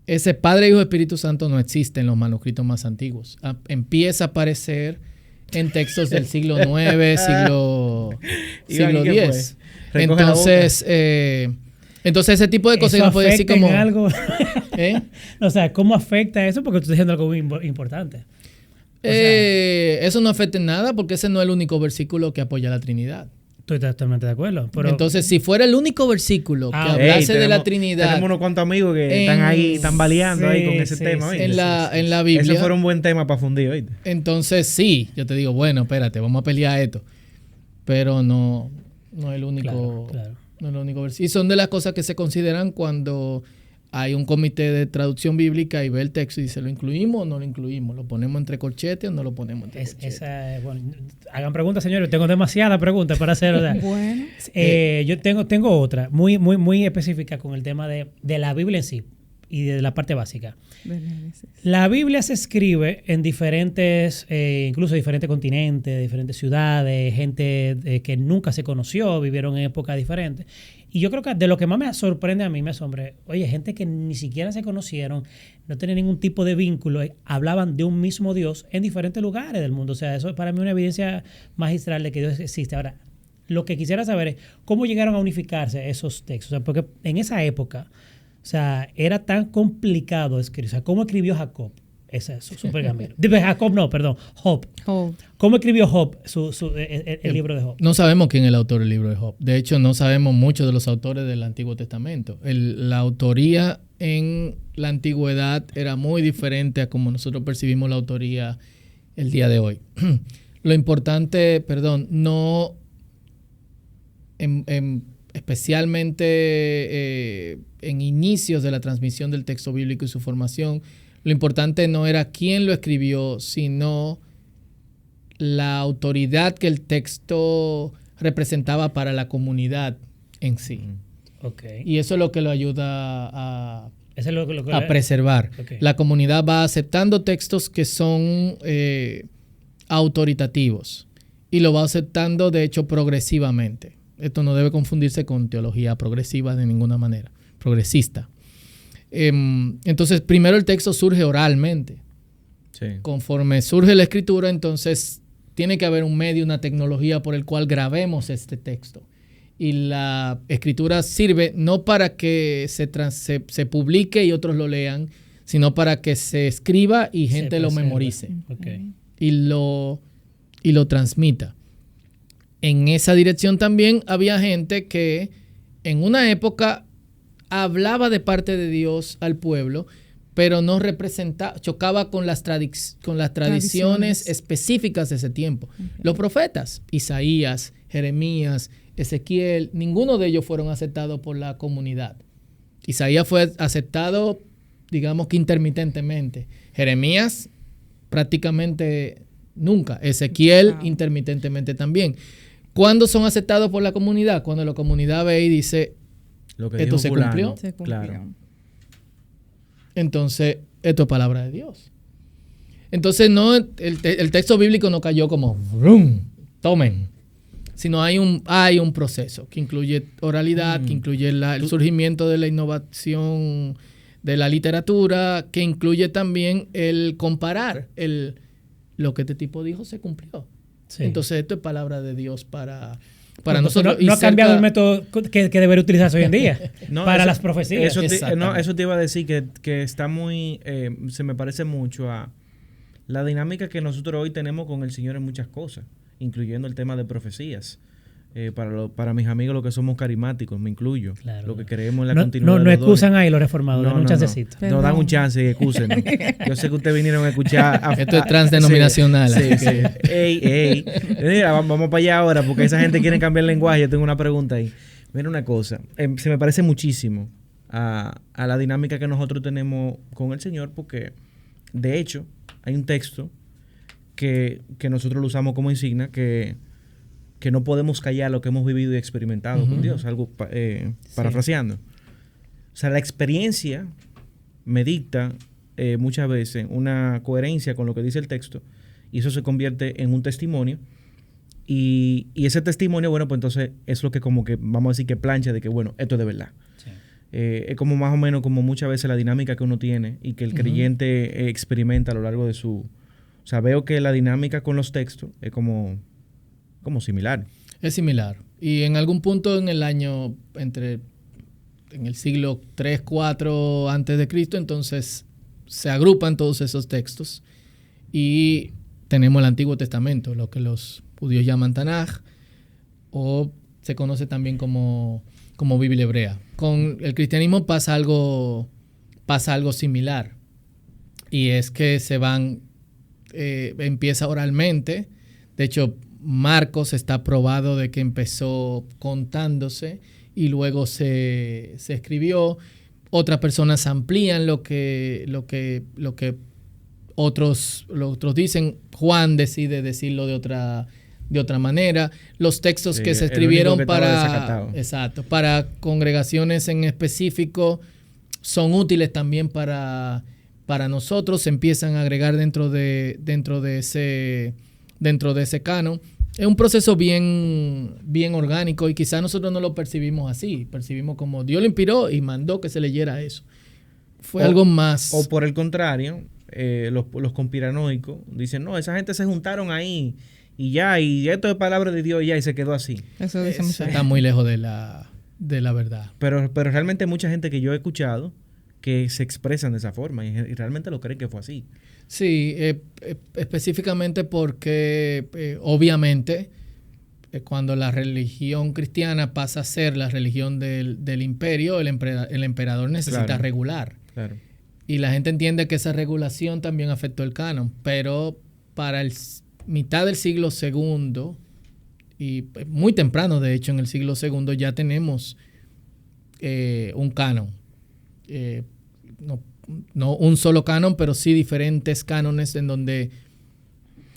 Ese Padre, Hijo y Espíritu Santo no existe en los manuscritos más antiguos. Empieza a aparecer en textos del siglo IX, siglo X. Entonces ese tipo de cosas no puede decir como... algo? O sea, ¿cómo afecta eso? Porque tú estás diciendo algo muy importante. Eso no afecta en nada porque ese no es el único versículo que apoya la Trinidad. Estoy totalmente de acuerdo. Pero... Entonces, si fuera el único versículo que hablase de la Trinidad... Tenemos unos cuantos amigos que están ahí, están baleando ahí con ese tema. Sí, en la Biblia. Ese fuera un buen tema para fundir, ¿oíste? Entonces, sí, yo te digo, bueno, espérate, vamos a pelear esto. Pero no es el único... Claro. No es el único versículo. Y son de las cosas que se consideran cuando hay un comité de traducción bíblica y ve el texto y dice, ¿lo incluimos o no lo incluimos? ¿Lo ponemos entre corchetes o no lo ponemos entre corchetes? Bueno, hagan preguntas, señores. Tengo demasiadas preguntas para hacer. O sea, bueno. Yo tengo otra muy, muy, muy específica con el tema de la Biblia en sí y de la parte básica. La Biblia se escribe en diferentes, incluso diferentes continentes, diferentes ciudades, gente que nunca se conoció, vivieron en épocas diferentes. Y yo creo que de lo que más me sorprende a mí, me asombra, oye, gente que ni siquiera se conocieron, no tenían ningún tipo de vínculo, hablaban de un mismo Dios en diferentes lugares del mundo. O sea, eso es para mí una evidencia magistral de que Dios existe. Ahora, lo que quisiera saber es cómo llegaron a unificarse esos textos. O sea, porque en esa época, o sea, era tan complicado escribir. O sea, ¿cómo escribió Jacob? Ese es su pergamino. Jacob no, perdón, Job. ¿Cómo escribió Job el libro de Job? No sabemos quién es el autor del libro de Job. De hecho, no sabemos mucho de los autores del Antiguo Testamento. La autoría en la antigüedad era muy diferente a como nosotros percibimos la autoría el día de hoy. Lo importante, especialmente en inicios de la transmisión del texto bíblico y su formación, lo importante no era quién lo escribió, sino la autoridad que el texto representaba para la comunidad en sí. Okay. Y eso es lo que lo ayuda a a preservar. Okay. La comunidad va aceptando textos que son autoritativos y lo va aceptando, de hecho, progresivamente. Esto no debe confundirse con teología progresiva de ninguna manera, progresista. Entonces, primero el texto surge oralmente. Sí. Conforme surge la escritura, entonces tiene que haber un medio, una tecnología por el cual grabemos este texto. y la escritura sirve no para que se publique y otros lo lean, sino para que se escriba y gente lo memorice y lo transmita. En esa dirección también había gente que en una época hablaba de parte de Dios al pueblo, pero no representaba, chocaba con las tradiciones específicas de ese tiempo. Los profetas, Isaías, Jeremías, Ezequiel, ninguno de ellos fueron aceptados por la comunidad. Isaías fue aceptado, digamos que intermitentemente. Jeremías prácticamente nunca. Ezequiel intermitentemente también. ¿Cuándo son aceptados por la comunidad? Cuando la comunidad ve y dice, lo que esto se cumplió. Claro. Entonces, esto es palabra de Dios. Entonces, no, el texto bíblico no cayó como, ¡brum! Tomen. Sino hay un proceso que incluye oralidad, que incluye el surgimiento de la innovación de la literatura, que incluye también el comparar lo que este tipo dijo se cumplió. Sí. Entonces, esto es palabra de Dios para nosotros. No ha cambiado el método que debería utilizarse hoy en día para las profecías. Eso te iba a decir que está muy... se me parece mucho a la dinámica que nosotros hoy tenemos con el Señor en muchas cosas, incluyendo el tema de profecías. Para mis amigos, los que somos carismáticos, me incluyo, lo que creemos en la continuidad. No excusan ahí los reformadores, dan un chancecito. No dan un chance y excusen. Yo sé que ustedes vinieron a escuchar. Esto es transdenominacional. Sí. Mira, vamos para allá ahora, porque esa gente quiere cambiar el lenguaje. Yo tengo una pregunta ahí. Mira una cosa, se me parece muchísimo a la dinámica que nosotros tenemos con el Señor, porque de hecho hay un texto que nosotros lo usamos como insignia, que no podemos callar lo que hemos vivido y experimentado con Dios, algo parafraseando. O sea, la experiencia me dicta muchas veces una coherencia con lo que dice el texto, y eso se convierte en un testimonio, y ese testimonio, bueno, pues entonces es lo que como que, vamos a decir, que plancha de que, bueno, esto es de verdad. Sí. Es como más o menos como muchas veces la dinámica que uno tiene y que el creyente experimenta a lo largo de su... O sea, veo que la dinámica con los textos es como similar. Es similar. Y en algún punto en el año, en el siglo 3, 4 antes de Cristo, entonces se agrupan todos esos textos y tenemos el Antiguo Testamento, lo que los judíos llaman Tanaj, o se conoce también como Biblia hebrea. Con el cristianismo pasa algo similar, y es que empieza oralmente. De hecho, Marcos está probado de que empezó contándose y luego se escribió. Otras personas amplían lo que otros dicen. Juan decide decirlo de otra manera. Los textos que se escribieron para congregaciones en específico son útiles también para nosotros. Se empiezan a agregar dentro de ese canon. Es un proceso bien orgánico, y quizás nosotros no lo percibimos así. Percibimos como Dios lo inspiró y mandó que se leyera eso. Fue algo más. O por el contrario, los conspiranoicos dicen, no, esa gente se juntaron ahí y esto es palabra de Dios y se quedó así. Eso está muy lejos de la verdad. Pero realmente hay mucha gente que yo he escuchado que se expresan de esa forma y realmente lo creen que fue así. Sí, específicamente porque obviamente cuando la religión cristiana pasa a ser la religión del imperio, el emperador necesita regular. Claro. Y la gente entiende que esa regulación también afectó el canon, pero para mitad del siglo II, y muy temprano de hecho en el siglo II, ya tenemos un canon. No un solo canon, pero sí diferentes cánones en donde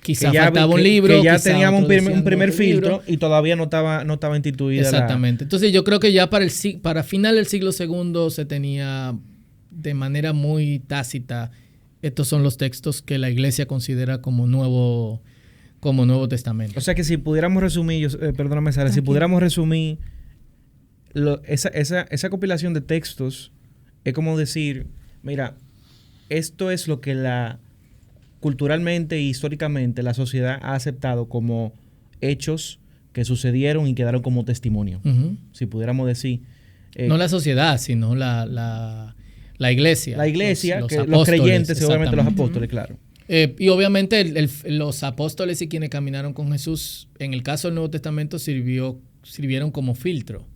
quizá faltaba un libro. Que ya teníamos un primer filtro y todavía no estaba instituida. Exactamente. Entonces yo creo que ya para final del siglo II se tenía de manera muy tácita, estos son los textos que la iglesia considera como Nuevo Testamento. O sea que si pudiéramos resumir, perdóname Sara, si pudiéramos resumir esa compilación de textos, es como decir, mira, esto es lo que culturalmente e históricamente la sociedad ha aceptado como hechos que sucedieron y quedaron como testimonio. Si pudiéramos decir... no la sociedad, sino la iglesia. La iglesia, los creyentes y obviamente los apóstoles, claro. Y obviamente los apóstoles y quienes caminaron con Jesús, en el caso del Nuevo Testamento, sirvieron como filtro,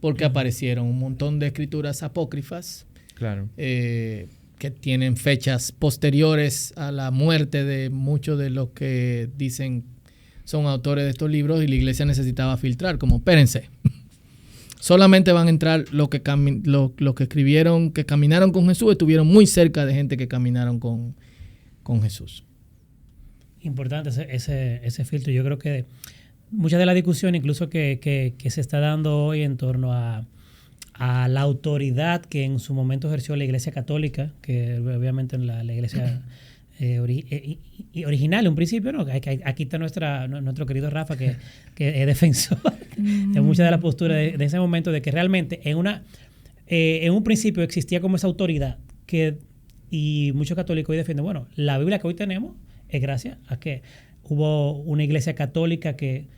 porque aparecieron un montón de escrituras apócrifas, claro, que tienen fechas posteriores a la muerte de muchos de los que dicen son autores de estos libros, y la iglesia necesitaba filtrar, como, espérense, solamente van a entrar los que escribieron, que caminaron con Jesús, estuvieron muy cerca de gente que caminaron con Jesús. Importante ese filtro. Yo creo que mucha de la discusión incluso que se está dando hoy en torno a la autoridad que en su momento ejerció la Iglesia Católica, que obviamente la Iglesia original, en un principio, ¿no? Aquí está nuestro querido Rafa, que es defensor de muchas de las posturas de ese momento, de que realmente en un principio existía como esa autoridad y muchos católicos hoy defienden, bueno, la Biblia que hoy tenemos es gracias a que hubo una iglesia católica que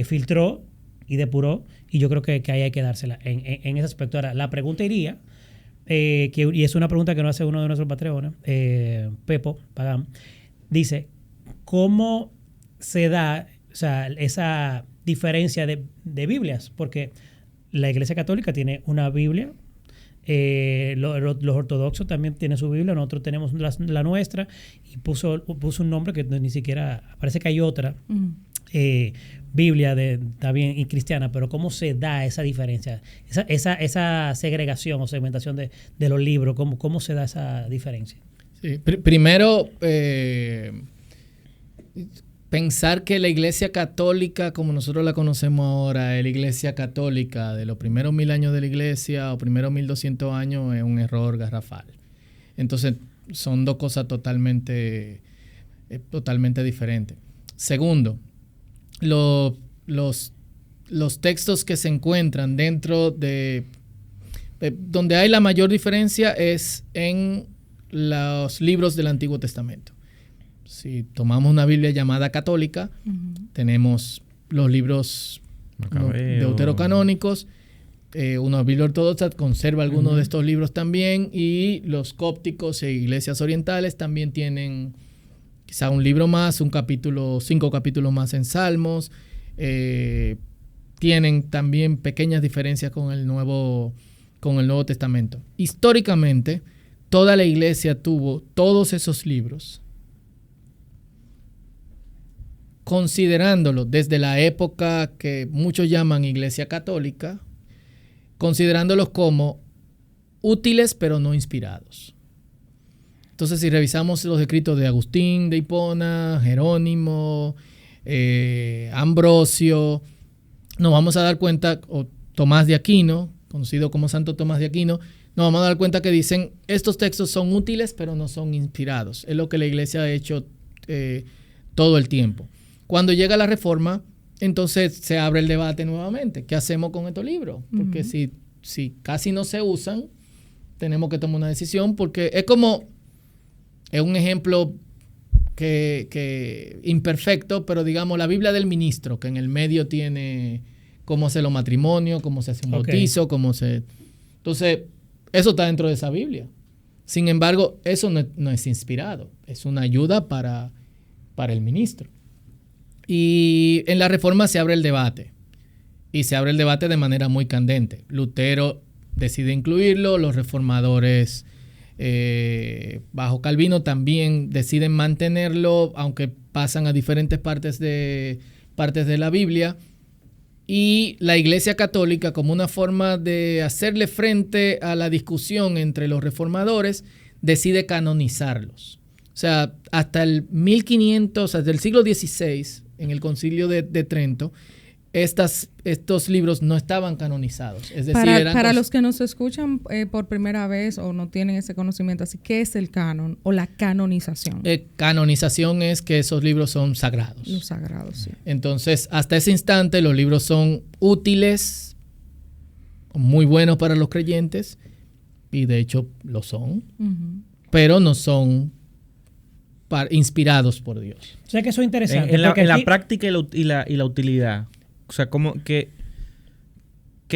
filtró y depuró, y yo creo que ahí hay que dársela en ese aspecto. Ahora, la pregunta iría, y es una pregunta que nos hace uno de nuestros patreones, Pepo Pagán, dice, ¿cómo se da, o sea, esa diferencia de Biblias? Porque la Iglesia Católica tiene una Biblia, los ortodoxos también tienen su Biblia, nosotros tenemos la nuestra, y puso un nombre que ni siquiera, parece que hay otra Biblia también y cristiana, pero ¿cómo se da esa diferencia? Esa segregación o segmentación de los libros, ¿cómo se da esa diferencia? Sí. Primero, pensar que la Iglesia Católica, como nosotros la conocemos ahora, es la Iglesia Católica de los primeros 1000 años de la Iglesia o primeros 1200 años, es un error garrafal. Entonces, son dos cosas totalmente diferentes. Segundo, los textos que se encuentran dentro de... donde hay la mayor diferencia es en los libros del Antiguo Testamento. Si tomamos una Biblia llamada católica, tenemos los libros deuterocanónicos, una Biblia ortodoxa conserva algunos de estos libros también, y los cópticos e iglesias orientales también tienen quizá un libro más, 5 capítulos más en Salmos. Tienen también pequeñas diferencias con el Nuevo Testamento. Históricamente, toda la iglesia tuvo todos esos libros, considerándolo desde la época que muchos llaman Iglesia Católica, considerándolos como útiles pero no inspirados. Entonces, si revisamos los escritos de Agustín de Hipona, Jerónimo, Ambrosio, nos vamos a dar cuenta, o Tomás de Aquino, conocido como Santo Tomás de Aquino, nos vamos a dar cuenta que dicen, estos textos son útiles pero no son inspirados. Es lo que la iglesia ha hecho todo el tiempo. Cuando llega la Reforma, entonces se abre el debate nuevamente. ¿Qué hacemos con estos libros? Porque si casi no se usan, tenemos que tomar una decisión, porque es un ejemplo que imperfecto, pero digamos la Biblia del ministro, que en el medio tiene cómo hacer los matrimonios, cómo se hace un bautizo, Entonces, eso está dentro de esa Biblia. Sin embargo, eso no es inspirado, es una ayuda para el ministro. Y en la Reforma se abre el debate, y se abre el debate de manera muy candente. Lutero decide incluirlo, los reformadores bajo Calvino también deciden mantenerlo, aunque pasan a diferentes partes de la Biblia. Y la Iglesia Católica, como una forma de hacerle frente a la discusión entre los reformadores, decide canonizarlos. O sea, hasta el 1500, hasta el siglo XVI, en el Concilio de Trento, estos libros no estaban canonizados. Es decir, para los que nos escuchan por primera vez o no tienen ese conocimiento, así, ¿qué es el canon o la canonización? Canonización es que esos libros son sagrados. Los sagrados, sí. Entonces, hasta ese instante, los libros son útiles, muy buenos para los creyentes, y de hecho lo son, pero no son inspirados por Dios. O sea que eso es interesante. En la práctica y la utilidad. O sea, ¿qué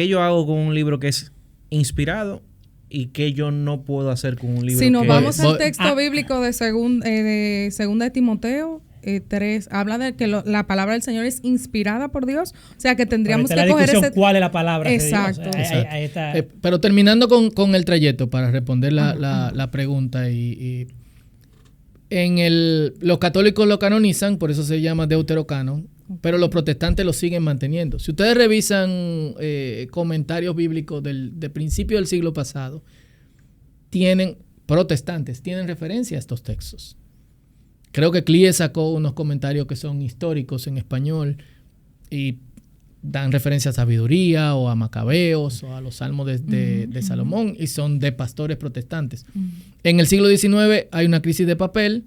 yo hago con un libro que es inspirado y qué yo no puedo hacer con un libro si nos que... vamos al texto bíblico de segunda de Timoteo 3, habla de que la palabra del Señor es inspirada por Dios, o sea que tendríamos que coger ese... ¿Cuál es la palabra? Exacto. De Dios? Ahí está. Pero terminando con el trayecto, para responder la pregunta, y los católicos lo canonizan, por eso se llama deuterocanon, pero los protestantes lo siguen manteniendo. Si ustedes revisan comentarios bíblicos de principio del siglo pasado, protestantes tienen referencia a estos textos. Creo que Clie sacó unos comentarios que son históricos en español y dan referencia a sabiduría o a Macabeos o a los salmos de Salomón, y son de pastores protestantes. En el siglo XIX hay una crisis de papel,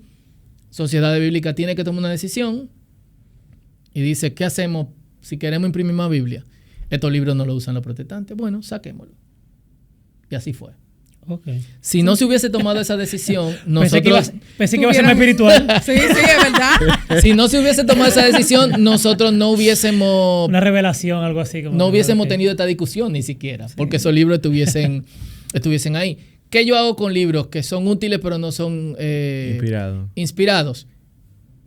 Sociedad Bíblica tiene que tomar una decisión y dice, ¿qué hacemos si queremos imprimir más Biblia? Estos libros no los usan los protestantes, bueno, saquémoslo. Y así fue. Okay. Si no se hubiese tomado esa decisión, nosotros... Pensé que iba a ser más espiritual. Sí, es verdad. Si no se hubiese tomado esa decisión, nosotros no hubiésemos... Una revelación, algo así. No hubiésemos tenido esta discusión ni siquiera, porque esos libros estuviesen ahí. ¿Qué yo hago con libros que son útiles pero no son inspirados?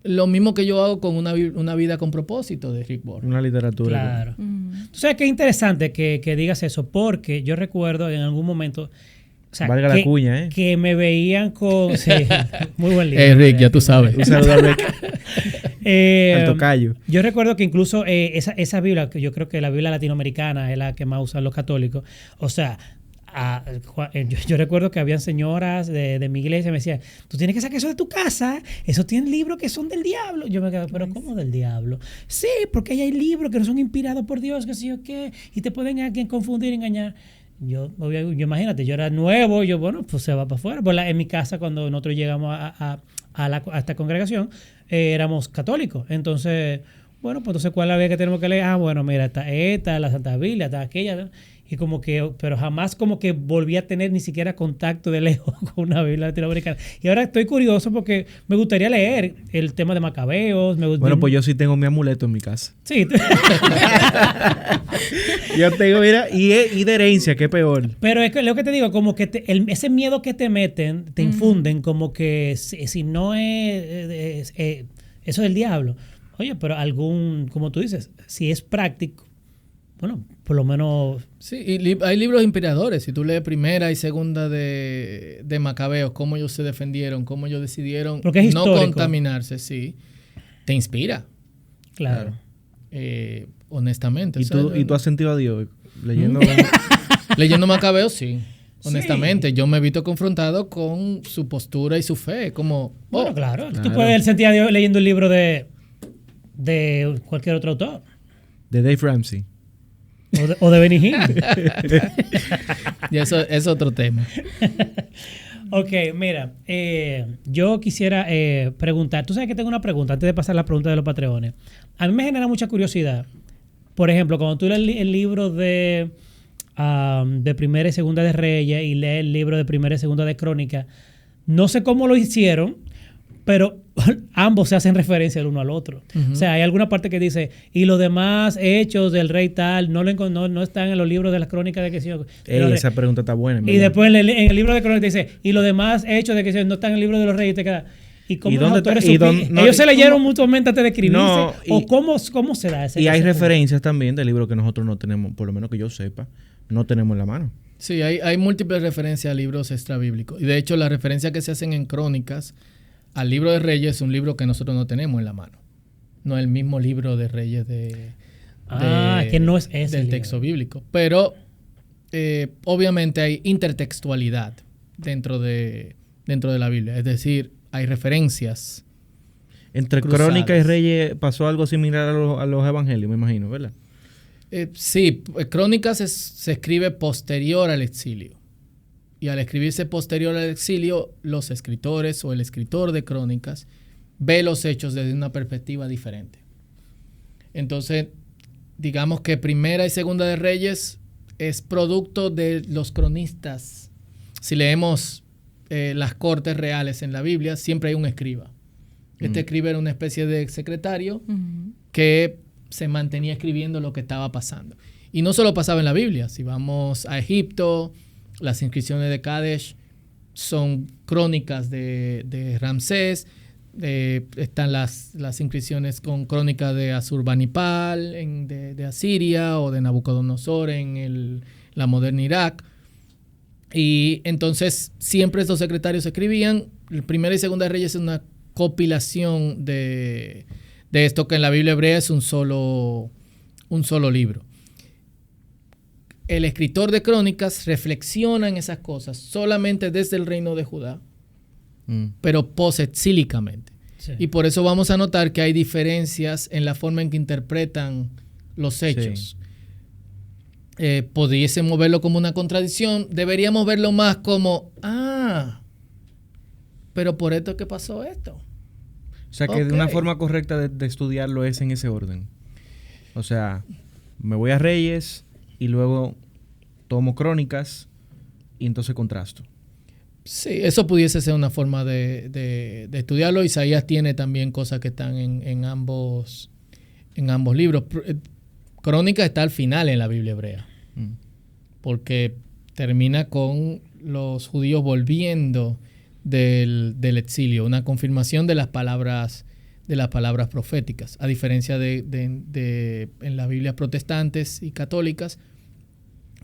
Lo mismo que yo hago con una vida con propósito de Rick Warren. Una literatura. Claro. Tú sabes que es interesante que digas eso, porque yo recuerdo en algún momento... O sea, valga la cuña, ¿eh? Que me veían con... Sí, muy buen libro. Rick, ya tú sabes. Un saludo a Rick. Al tocayo. Yo recuerdo que incluso esa Biblia, que yo creo que la Biblia latinoamericana es la que más usan los católicos. O sea, yo recuerdo que habían señoras de mi iglesia que me decían, tú tienes que sacar eso de tu casa, eso tiene libros que son del diablo. Yo me quedo, pero ¿cómo del diablo? Sí, porque ahí hay libros que no son inspirados por Dios, que sí o qué, y te pueden alguien confundir, engañar. Yo imagínate, yo era nuevo, bueno, pues se va para afuera. Pues en mi casa, cuando nosotros llegamos a esta congregación, éramos católicos. Entonces, bueno, pues entonces, ¿cuál es la Biblia que tenemos que leer? Bueno, mira, está esta, la Santa Biblia, está aquella. Y como que, pero jamás como que volví a tener ni siquiera contacto de lejos con una Biblia latinoamericana. Y ahora estoy curioso porque me gustaría leer el tema de Macabeos. Bueno, pues yo sí tengo mi amuleto en mi casa. Sí. Yo tengo, mira, y de herencia, qué peor. Pero es que lo que te digo, como que ese miedo que te meten, te infunden, como que si no es eso es del diablo. Oye, pero como tú dices, si es práctico, bueno, por lo menos... Sí, y hay libros inspiradores. Si tú lees primera y segunda de Macabeos, cómo ellos se defendieron, cómo ellos decidieron no contaminarse, sí, te inspira. Claro. Honestamente. ¿Y tú has sentido a Dios leyendo? Leyendo Macabeos, sí. Honestamente, yo me he visto confrontado con su postura y su fe. Como, bueno, claro. Tú puedes sentir a Dios leyendo el libro de cualquier otro autor. De Dave Ramsey. O de Benny Hinn. Y eso es otro tema. Ok, mira, yo quisiera preguntar. Tú sabes que tengo una pregunta antes de pasar a la pregunta de los patreones. A mí me genera mucha curiosidad. Por ejemplo, cuando tú lees el libro de Primera y Segunda de Reyes y lees el libro de Primera y Segunda de Crónica, no sé cómo lo hicieron, pero ambos se hacen referencia el uno al otro. O sea, hay alguna parte que dice, y los demás hechos del rey tal, no están en los libros de las crónicas de que sí. Esa pregunta está buena. Y después en el libro de crónicas dice, y los demás hechos de que sí, no están en el libro de los reyes, te queda... ¿Y cómo los autores ellos se leyeron mutuamente antes de escribirse? No, ¿o cómo se da ese? Y hay referencias también de libros que nosotros no tenemos, por lo menos que yo sepa, no tenemos en la mano. Sí, hay múltiples referencias a libros extrabíblicos. Y de hecho, las referencias que se hacen en crónicas al libro de Reyes es un libro que nosotros no tenemos en la mano. No es el mismo libro de Reyes que no es ese del texto bíblico. Pero obviamente hay intertextualidad dentro de la Biblia. Es decir, hay referencias. Entre cruzadas. Crónica y Reyes pasó algo similar a los evangelios, me imagino, ¿verdad? Sí, Crónicas se escribe posterior al exilio. Y al escribirse posterior al exilio, los escritores o el escritor de Crónicas ve los hechos desde una perspectiva diferente. Entonces, digamos que Primera y Segunda de Reyes es producto de los cronistas. Si leemos las cortes reales en la Biblia, siempre hay un escriba. Este escriba era una especie de secretario que se mantenía escribiendo lo que estaba pasando. Y no solo pasaba en la Biblia. Si vamos a Egipto, las inscripciones de Kadesh son crónicas de Ramsés. Están las inscripciones con crónicas de Asurbanipal de Asiria o de Nabucodonosor en la moderna Irak. Y entonces siempre estos secretarios escribían. El Primera y Segunda Reyes es una compilación de esto que en la Biblia hebrea es un solo libro. El escritor de crónicas reflexiona en esas cosas solamente desde el reino de Judá, pero posexílicamente. Sí. Y por eso vamos a notar que hay diferencias en la forma en que interpretan los hechos. Sí. Pudiésemos verlo como una contradicción, deberíamos verlo más como, pero por esto que pasó esto. O sea que de una forma correcta de estudiarlo es en ese orden. O sea, me voy a Reyes y luego tomo crónicas y entonces contrasto. Sí, eso pudiese ser una forma de estudiarlo. Isaías tiene también cosas que están en ambos libros. Crónica está al final en la Biblia hebrea, porque termina con los judíos volviendo del exilio, una confirmación de las palabras proféticas, a diferencia de en las Biblias protestantes y católicas,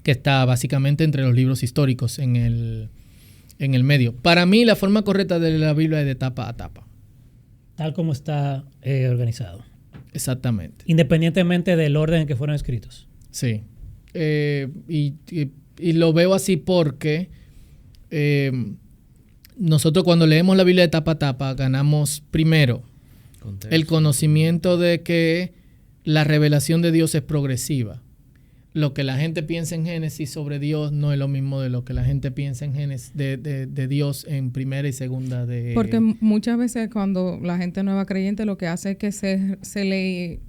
que está básicamente entre los libros históricos en el medio. Para mí, la forma correcta de la Biblia es de tapa a tapa. Tal como está organizado. Exactamente. Independientemente del orden en que fueron escritos. Sí. Y lo veo así porque nosotros cuando leemos la Biblia de tapa a tapa ganamos primero el conocimiento de que la revelación de Dios es progresiva. Lo que la gente piensa en Génesis sobre Dios no es lo mismo de lo que la gente piensa en Génesis de Dios en primera y segunda de... Porque muchas veces cuando la gente nueva creyente lo que hace es que se le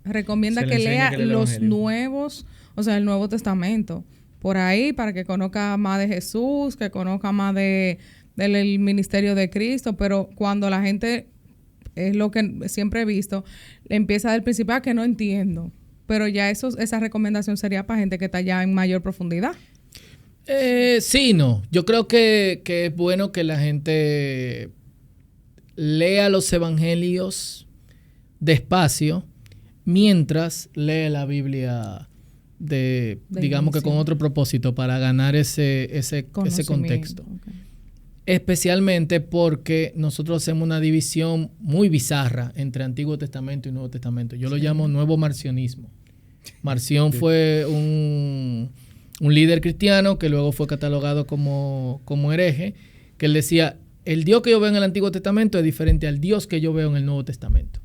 recomienda que lea los nuevos, o sea, el Nuevo Testamento, por ahí, para que conozca más de Jesús, que conozca más del ministerio de Cristo, pero cuando la gente, es lo que siempre he visto, empieza del principio que no entiendo. Pero ya esa recomendación sería para gente que está ya en mayor profundidad. Sí, no. Yo creo que es bueno que la gente lea los evangelios despacio mientras lee la Biblia digamos que con otro propósito, para ganar ese contexto. Okay. Especialmente porque nosotros hacemos una división muy bizarra entre Antiguo Testamento y Nuevo Testamento. Yo lo llamo nuevo marcionismo. Marción fue un líder cristiano que luego fue catalogado como hereje, que él decía, el Dios que yo veo en el Antiguo Testamento es diferente al Dios que yo veo en el Nuevo Testamento.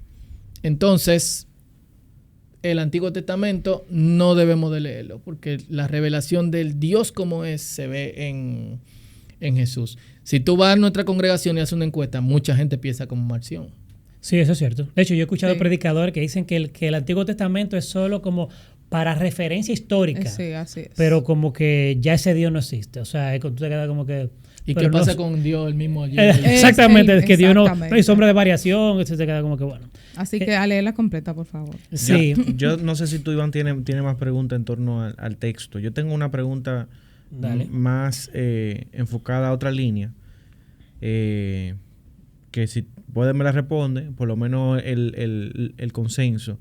Entonces, el Antiguo Testamento no debemos de leerlo, porque la revelación del Dios como es se ve en Jesús. Si tú vas a nuestra congregación y haces una encuesta, mucha gente piensa como Marción. Sí, eso es cierto. De hecho, yo he escuchado predicadores que dicen que el Antiguo Testamento es solo como para referencia histórica. Sí, así es. Pero como que ya ese Dios no existe. O sea, tú te quedas como que... ¿Y qué pasa con Dios el mismo allí? Exactamente, es que Dios no hay sombra de variación, eso se queda como que bueno. Así que a leerla completa, por favor. Sí. Yo no sé si tú, Iván, tiene más preguntas en torno al texto. Yo tengo una pregunta más enfocada a otra línea. Que si puede me la responde, por lo menos el consenso.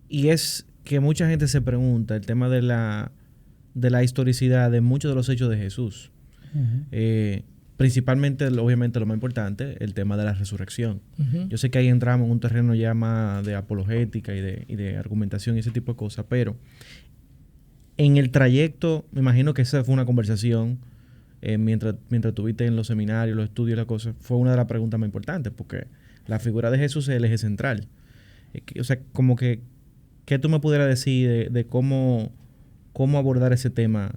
Y es que mucha gente se pregunta el tema de la historicidad de muchos de los hechos de Jesús. Uh-huh. Principalmente, obviamente, lo más importante, el tema de la resurrección. Uh-huh. Yo sé que ahí entramos en un terreno ya más de apologética y de argumentación y ese tipo de cosas, pero en el trayecto, me imagino que esa fue una conversación mientras estuviste en los seminarios, los estudios, las cosas, fue una de las preguntas más importantes, porque la figura de Jesús es el eje central. O sea, como que, ¿qué tú me pudieras decir de cómo abordar ese tema?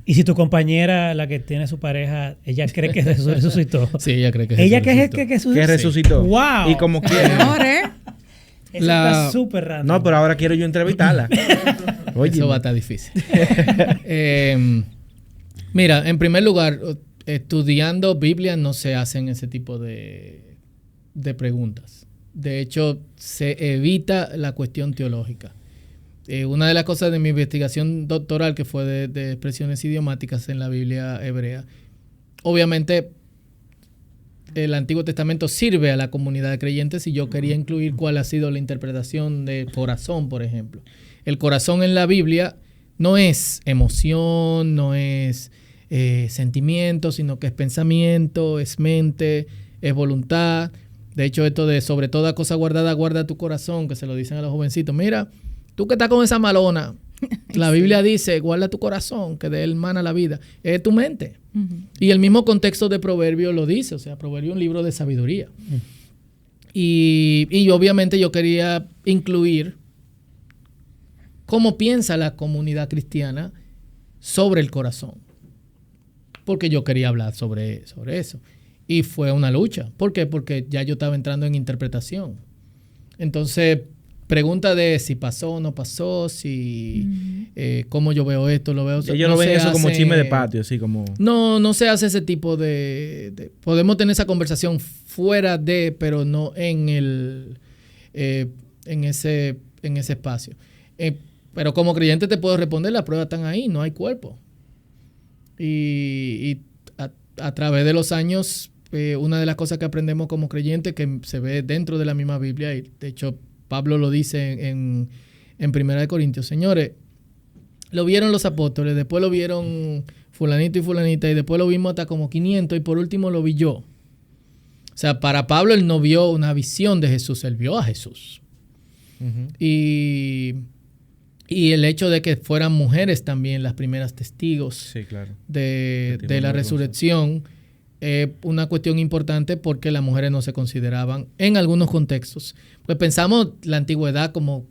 Y si tu compañera, la que tiene su pareja, ella cree que Jesús resucitó. Sí, ella cree que Jesús resucitó. Que resucitó. Sí. ¡Wow! Y como que... Eso está súper raro. No, pero ahora quiero yo entrevistarla. Oye, eso va a estar difícil. Mira, en primer lugar, estudiando Biblia no se hacen ese tipo de preguntas. de hecho, se evita la cuestión teológica. Una de las cosas de mi investigación doctoral, que fue de expresiones idiomáticas en la Biblia hebrea, obviamente el Antiguo Testamento sirve a la comunidad de creyentes y yo quería incluir cuál ha sido la interpretación de corazón, por ejemplo. El corazón en la Biblia no es emoción, no es sentimiento, sino que es pensamiento, es mente, es voluntad. De hecho, esto de sobre toda cosa guardada, guarda tu corazón, que se lo dicen a los jovencitos. Mira, tú que estás con esa malona, la Biblia dice, guarda tu corazón, que de él mana la vida. Es tu mente. Y el mismo contexto de Proverbio lo dice. O sea, Proverbio es un libro de sabiduría. Y obviamente yo quería incluir cómo piensa la comunidad cristiana sobre el corazón. Porque yo quería hablar sobre eso. Y fue una lucha. ¿Por qué? Porque ya yo estaba entrando en interpretación. Entonces, pregunta de si pasó o no pasó, si cómo yo veo esto, lo veo. Ellos no ven eso como chisme de patio, así como. No se hace ese tipo de podemos tener esa conversación fuera de, pero no en en ese espacio. Pero como creyente te puedo responder, las pruebas están ahí, no hay cuerpo. Y a través de los años, una de las cosas que aprendemos como creyentes, que se ve dentro de la misma Biblia, y de hecho Pablo lo dice en 1 Corintios, señores, lo vieron los apóstoles, después lo vieron fulanito y fulanita, y después lo vimos hasta como 500, y por último lo vi yo. O sea, para Pablo él no vio una visión de Jesús, él vio a Jesús. Y el hecho de que fueran mujeres también las primeras testigos, sí, claro, de la resurrección, es una cuestión importante porque las mujeres no se consideraban en algunos contextos. Pues pensamos la antigüedad como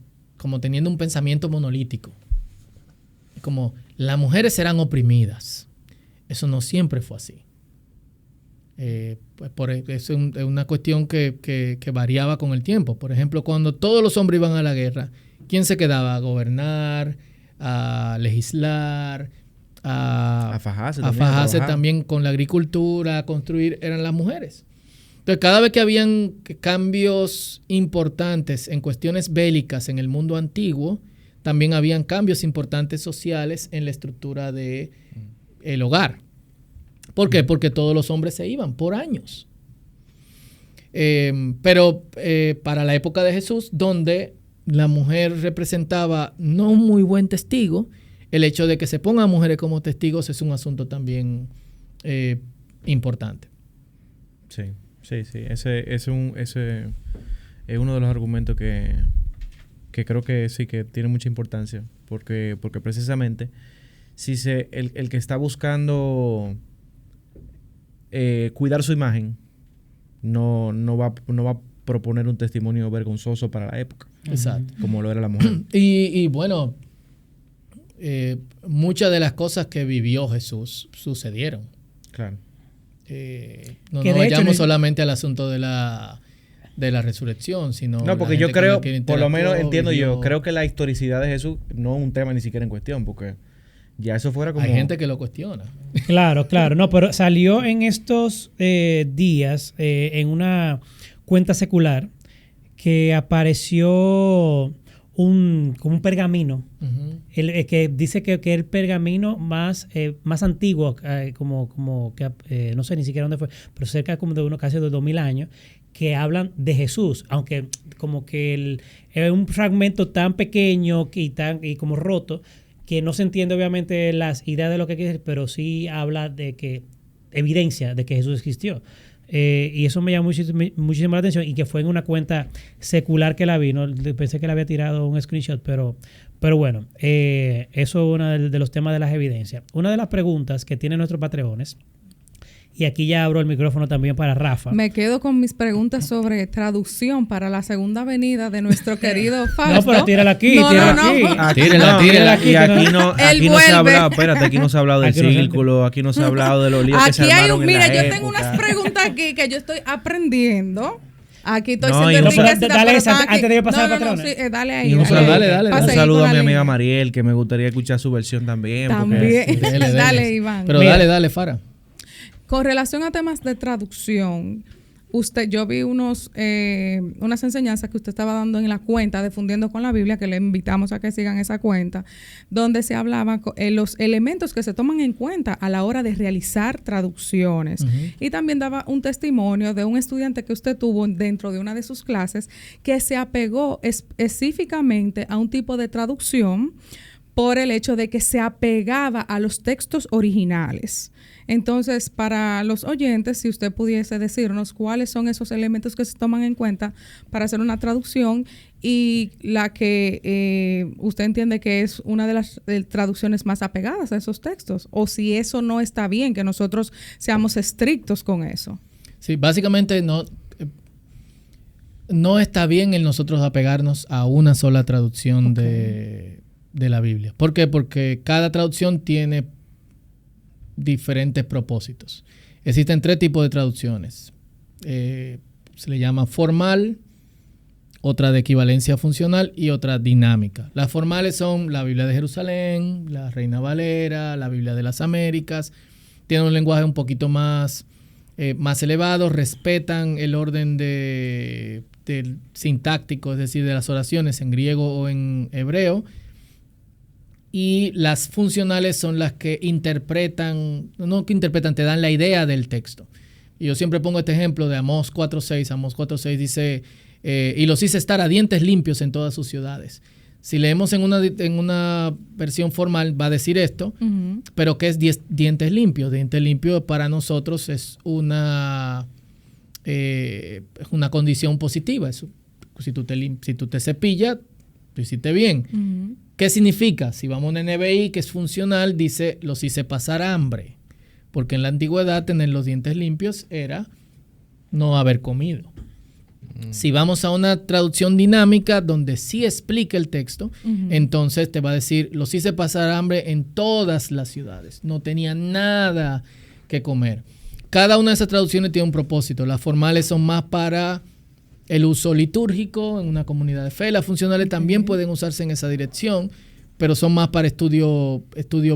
teniendo un pensamiento monolítico. Como las mujeres eran oprimidas. Eso no siempre fue así. Pues es una cuestión que variaba con el tiempo. Por ejemplo, cuando todos los hombres iban a la guerra, ¿quién se quedaba? A gobernar, a legislar, a fajarse también con la agricultura, a construir, eran las mujeres. Entonces, cada vez que habían cambios importantes en cuestiones bélicas en el mundo antiguo, también habían cambios importantes sociales en la estructura del hogar. ¿Por qué? Porque todos los hombres se iban por años. Pero para la época de Jesús, donde la mujer representaba no un muy buen testigo, el hecho de que se pongan mujeres como testigos es un asunto también importante. Sí. Ese es uno de los argumentos que creo que sí que tiene mucha importancia. Porque precisamente si el que está buscando cuidar su imagen no va a proponer un testimonio vergonzoso para la época. Exacto. Como lo era la mujer. Y bueno, muchas de las cosas que vivió Jesús sucedieron. Claro. No nos vayamos solamente al asunto de la resurrección, sino... No, porque yo creo, por lo menos entiendo yo, creo que la historicidad de Jesús no es un tema ni siquiera en cuestión, porque ya eso fuera como... Hay gente que lo cuestiona. Claro. No, pero salió en estos días en una cuenta secular que apareció como un pergamino, que dice que el pergamino más antiguo, como que no sé ni siquiera dónde fue, pero cerca como de casi de 2000 años, que hablan de Jesús, aunque como que es un fragmento tan pequeño y como roto, que no se entiende obviamente las ideas de lo que quiere decir, pero sí habla de que evidencia de que Jesús existió. Y eso me llamó muchísimo la atención, y que fue en una cuenta secular que la vi. ¿No? Pensé que le había tirado un screenshot, pero bueno, eso es uno de los temas de las evidencias. Una de las preguntas que tienen nuestros patreones, y aquí ya abro el micrófono también para Rafa. Me quedo con mis preguntas sobre traducción para la segunda venida de nuestro querido Fausto. No, pero tírala aquí, No. Tírala aquí. Y aquí no se ha hablado, espérate, aquí no se ha hablado del círculo, aquí no se ha hablado de los líos que se armaron en la época. Mira, yo tengo unas preguntas aquí que yo estoy aprendiendo. Aquí estoy siendo enriquecida. Dale esa, antes de yo pasar a patrones. Sí, dale ahí. Dale. Un saludo a mi amiga Mariel, que me gustaría escuchar su versión también. Dale, Iván. Pero dale, Fara. Con relación a temas de traducción, yo vi unas enseñanzas que usted estaba dando en la cuenta de Fundiendo con la Biblia, que le invitamos a que sigan esa cuenta, donde se hablaba los elementos que se toman en cuenta a la hora de realizar traducciones. Y también daba un testimonio de un estudiante que usted tuvo dentro de una de sus clases que se apegó específicamente a un tipo de traducción por el hecho de que se apegaba a los textos originales. Entonces, para los oyentes, si usted pudiese decirnos cuáles son esos elementos que se toman en cuenta para hacer una traducción y la que usted entiende que es una de las traducciones más apegadas a esos textos, o si eso no está bien, que nosotros seamos estrictos con eso. Sí, básicamente no está bien el nosotros apegarnos a una sola traducción de la Biblia. ¿Por qué? Porque cada traducción tiene diferentes propósitos. Existen 3 tipos de traducciones. Se le llama formal, otra de equivalencia funcional y otra dinámica. Las formales son la Biblia de Jerusalén, la Reina Valera, la Biblia de las Américas. Tienen un lenguaje un poquito más elevado, respetan el orden del sintáctico, es decir, de las oraciones en griego o en hebreo. Y las funcionales son las que te dan la idea del texto. Y yo siempre pongo este ejemplo de Amós 4.6. Amós 4.6 dice, y los hice estar a dientes limpios en todas sus ciudades. Si leemos en una versión formal va a decir esto, pero ¿qué es dientes limpios? Dientes limpios para nosotros es una condición positiva. Eso, si tú te cepillas, lo hiciste bien. ¿Qué significa? Si vamos a una NBI que es funcional, dice, los hice pasar hambre. Porque en la antigüedad tener los dientes limpios era no haber comido. Si vamos a una traducción dinámica donde sí explica el texto, entonces te va a decir, los hice pasar hambre en todas las ciudades. No tenían nada que comer. Cada una de esas traducciones tiene un propósito. Las formales son más para el uso litúrgico en una comunidad de fe. Las funcionales también pueden usarse en esa dirección, pero son más para estudio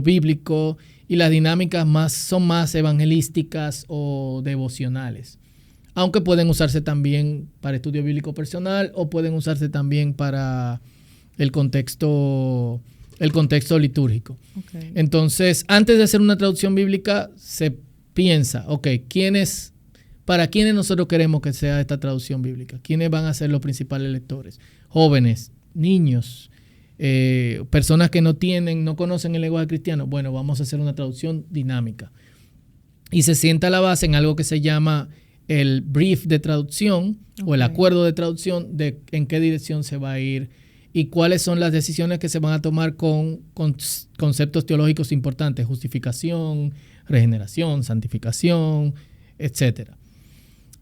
bíblico, y las dinámicas son más evangelísticas o devocionales. Aunque pueden usarse también para estudio bíblico personal o pueden usarse también para el contexto litúrgico. Okay. Entonces, antes de hacer una traducción bíblica, se piensa, ¿para quiénes nosotros queremos que sea esta traducción bíblica? ¿Quiénes van a ser los principales lectores? Jóvenes, niños, personas que no conocen el lenguaje cristiano. Bueno, vamos a hacer una traducción dinámica. Y se sienta la base en algo que se llama el brief de traducción o el acuerdo de traducción de en qué dirección se va a ir y cuáles son las decisiones que se van a tomar con conceptos teológicos importantes, justificación, regeneración, santificación, etcétera.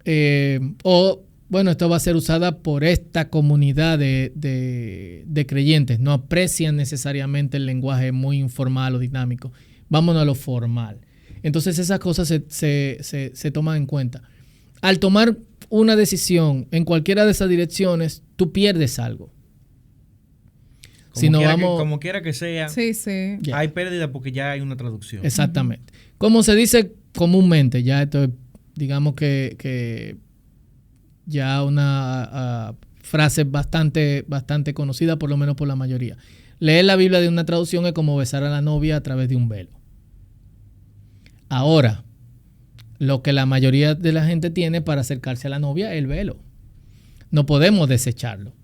Esto va a ser usada por esta comunidad de creyentes. No aprecian necesariamente el lenguaje muy informal o dinámico. Vámonos a lo formal. Entonces esas cosas se toman en cuenta. Al tomar una decisión en cualquiera de esas direcciones, tú pierdes algo. Como quiera que sea, hay pérdida porque ya hay una traducción. Exactamente. Como se dice comúnmente, ya esto digamos que ya una frase bastante conocida, por lo menos por la mayoría. Leer la Biblia de una traducción es como besar a la novia a través de un velo. Ahora, lo que la mayoría de la gente tiene para acercarse a la novia es el velo. No podemos desecharlo.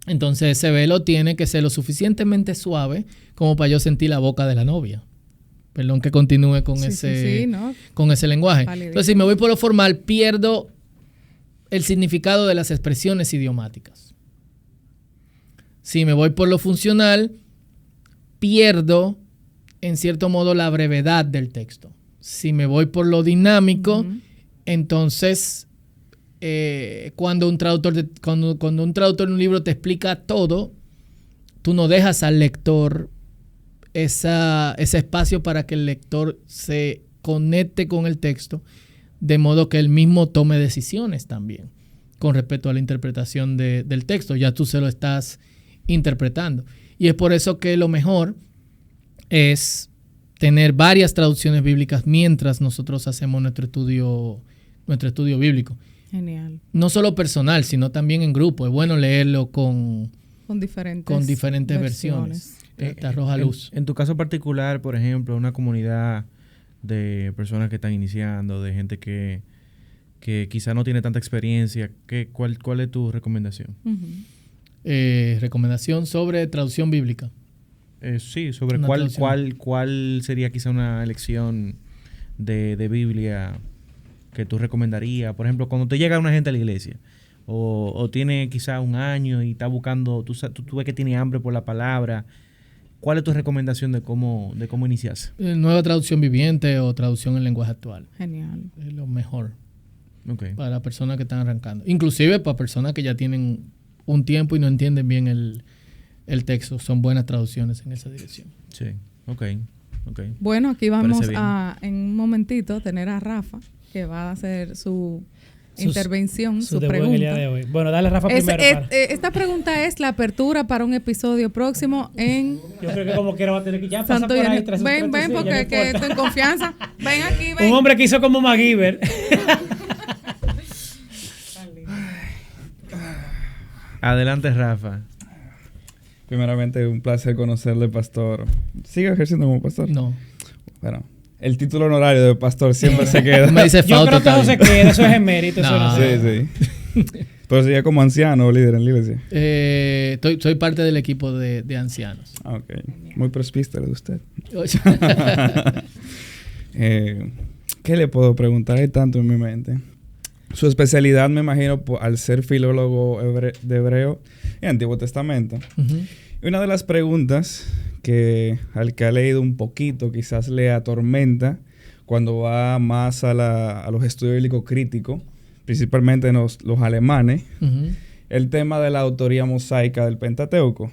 Entonces ese velo tiene que ser lo suficientemente suave como para yo sentir la boca de la novia. Perdón que continúe con ese lenguaje. Entonces, si me voy por lo formal, pierdo el significado de las expresiones idiomáticas. Si me voy por lo funcional, pierdo, en cierto modo, la brevedad del texto. Si me voy por lo dinámico, entonces, cuando un traductor en un libro te explica todo, tú no dejas al lector ese espacio para que el lector se conecte con el texto, de modo que él mismo tome decisiones también con respecto a la interpretación del texto. Ya tú se lo estás interpretando. Y es por eso que lo mejor es tener varias traducciones bíblicas mientras nosotros hacemos nuestro estudio bíblico. Genial. No solo personal, sino también en grupo. Es bueno leerlo con diferentes versiones. Te arroja luz. En tu caso particular, por ejemplo, una comunidad de personas que están iniciando, de gente que quizá no tiene tanta experiencia, ¿cuál es tu recomendación? Recomendación sobre traducción bíblica. Sí, sobre cuál sería quizá una elección de Biblia que tú recomendarías. Por ejemplo, cuando te llega una gente a la iglesia o tiene quizá un año y está buscando, tú ves que tiene hambre por la palabra, ¿cuál es tu recomendación de cómo iniciarse? Nueva traducción viviente o traducción en lenguaje actual. Genial. Es lo mejor para personas que están arrancando. Inclusive para personas que ya tienen un tiempo y no entienden bien el texto. Son buenas traducciones en esa dirección. Sí, ok. Bueno, aquí vamos a, en un momentito, tener a Rafa, que va a hacer su intervención, su pregunta. El día de hoy. Bueno, dale Rafa primero. Esta pregunta es la apertura para un episodio próximo en... Yo creo que como quiera va a tener que ya pasar por ahí. Ven, porque que estoy en confianza. Ven aquí, ven. Un hombre que hizo como MacGyver. Adelante, Rafa. Primeramente, un placer conocerle, pastor. ¿Sigue ejerciendo como pastor? No. Bueno, el título honorario de pastor siempre se queda. Me dice yo creo que no se queda, eso es emérito. No. Sí. Pero sigue como anciano o líder en la iglesia. Soy parte del equipo de ancianos. Ok. Muy presbítero de usted. ¿Qué le puedo preguntar? Hay tanto en mi mente. Su especialidad, me imagino, al ser filólogo de hebreo y Antiguo Testamento. Uh-huh. Y una de las preguntas que al que ha leído un poquito quizás le atormenta cuando va más a los estudios bíblicos críticos, principalmente en los alemanes, uh-huh, el tema de la autoría mosaica del Pentateuco.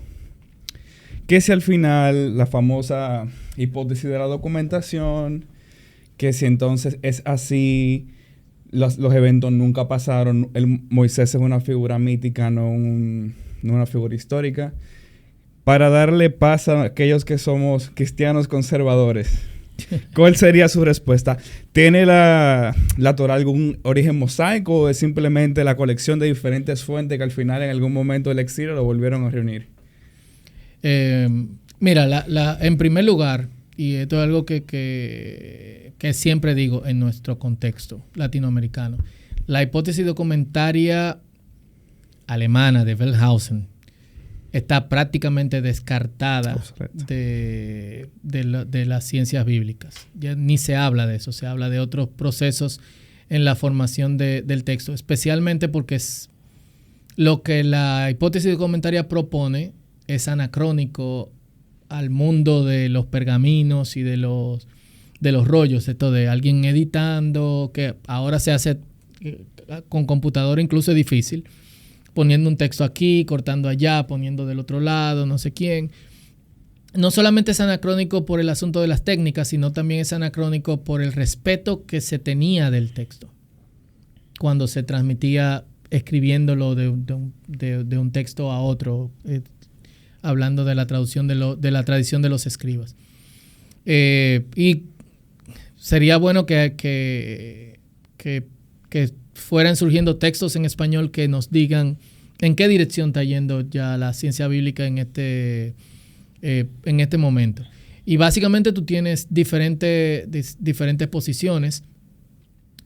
Que si al final la famosa hipótesis de la documentación, que si entonces es así, los eventos nunca pasaron, Moisés es una figura mítica, no una figura histórica. Para darle paz a aquellos que somos cristianos conservadores, ¿cuál sería su respuesta? ¿Tiene la Torá algún origen mosaico o es simplemente la colección de diferentes fuentes que al final en algún momento del exilio lo volvieron a reunir? Mira, en primer lugar, y esto es algo que siempre digo en nuestro contexto latinoamericano, la hipótesis documentaria alemana de Wellhausen está prácticamente descartada de las ciencias bíblicas. Ya ni se habla de eso, se habla de otros procesos en la formación del texto, especialmente porque lo que la hipótesis documentaria propone es anacrónico al mundo de los pergaminos y de los rollos, esto de alguien editando, que ahora se hace con computadora incluso es difícil, poniendo un texto aquí, cortando allá, poniendo del otro lado, no sé quién. No solamente es anacrónico por el asunto de las técnicas, sino también es anacrónico por el respeto que se tenía del texto cuando se transmitía escribiéndolo de un texto a otro, hablando de la traducción de la tradición de los escribas. Y sería bueno que fueran surgiendo textos en español que nos digan en qué dirección está yendo ya la ciencia bíblica en este momento. Y básicamente tú tienes diferentes posiciones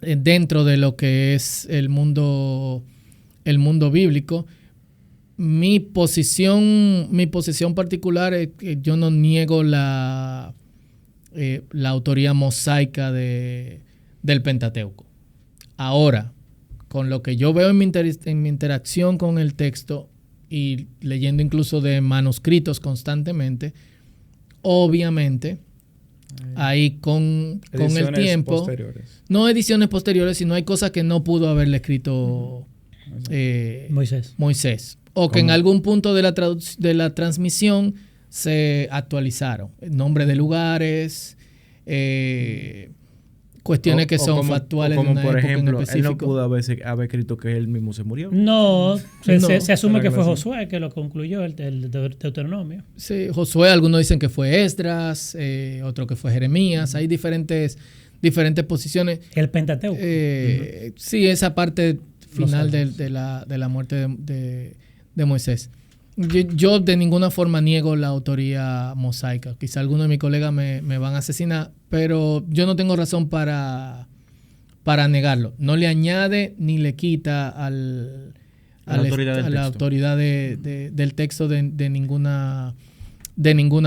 dentro de lo que es el mundo bíblico. Mi posición particular es que yo no niego la autoría mosaica del Pentateuco. Ahora, con lo que yo veo en mi interacción con el texto y leyendo incluso de manuscritos constantemente, obviamente, ahí con el tiempo, posteriores. No ediciones posteriores, sino hay cosas que no pudo haberle escrito Moisés. O que en algún punto de la transmisión se actualizaron. El nombre de lugares, cuestiones que son factuales como de una por época ejemplo, en específico. Él no pudo haber escrito que él mismo se murió. No, se asume que fue Josué que lo concluyó, el Deuteronomio. Sí, Josué, algunos dicen que fue Esdras, otro que fue Jeremías. Hay diferentes posiciones. El Pentateuco. Sí, esa parte final de la muerte de Moisés. Yo de ninguna forma niego la autoría mosaica. Quizá algunos de mis colegas me van a asesinar, pero yo no tengo razón para negarlo. No le añade ni le quita a la autoridad del texto de ninguna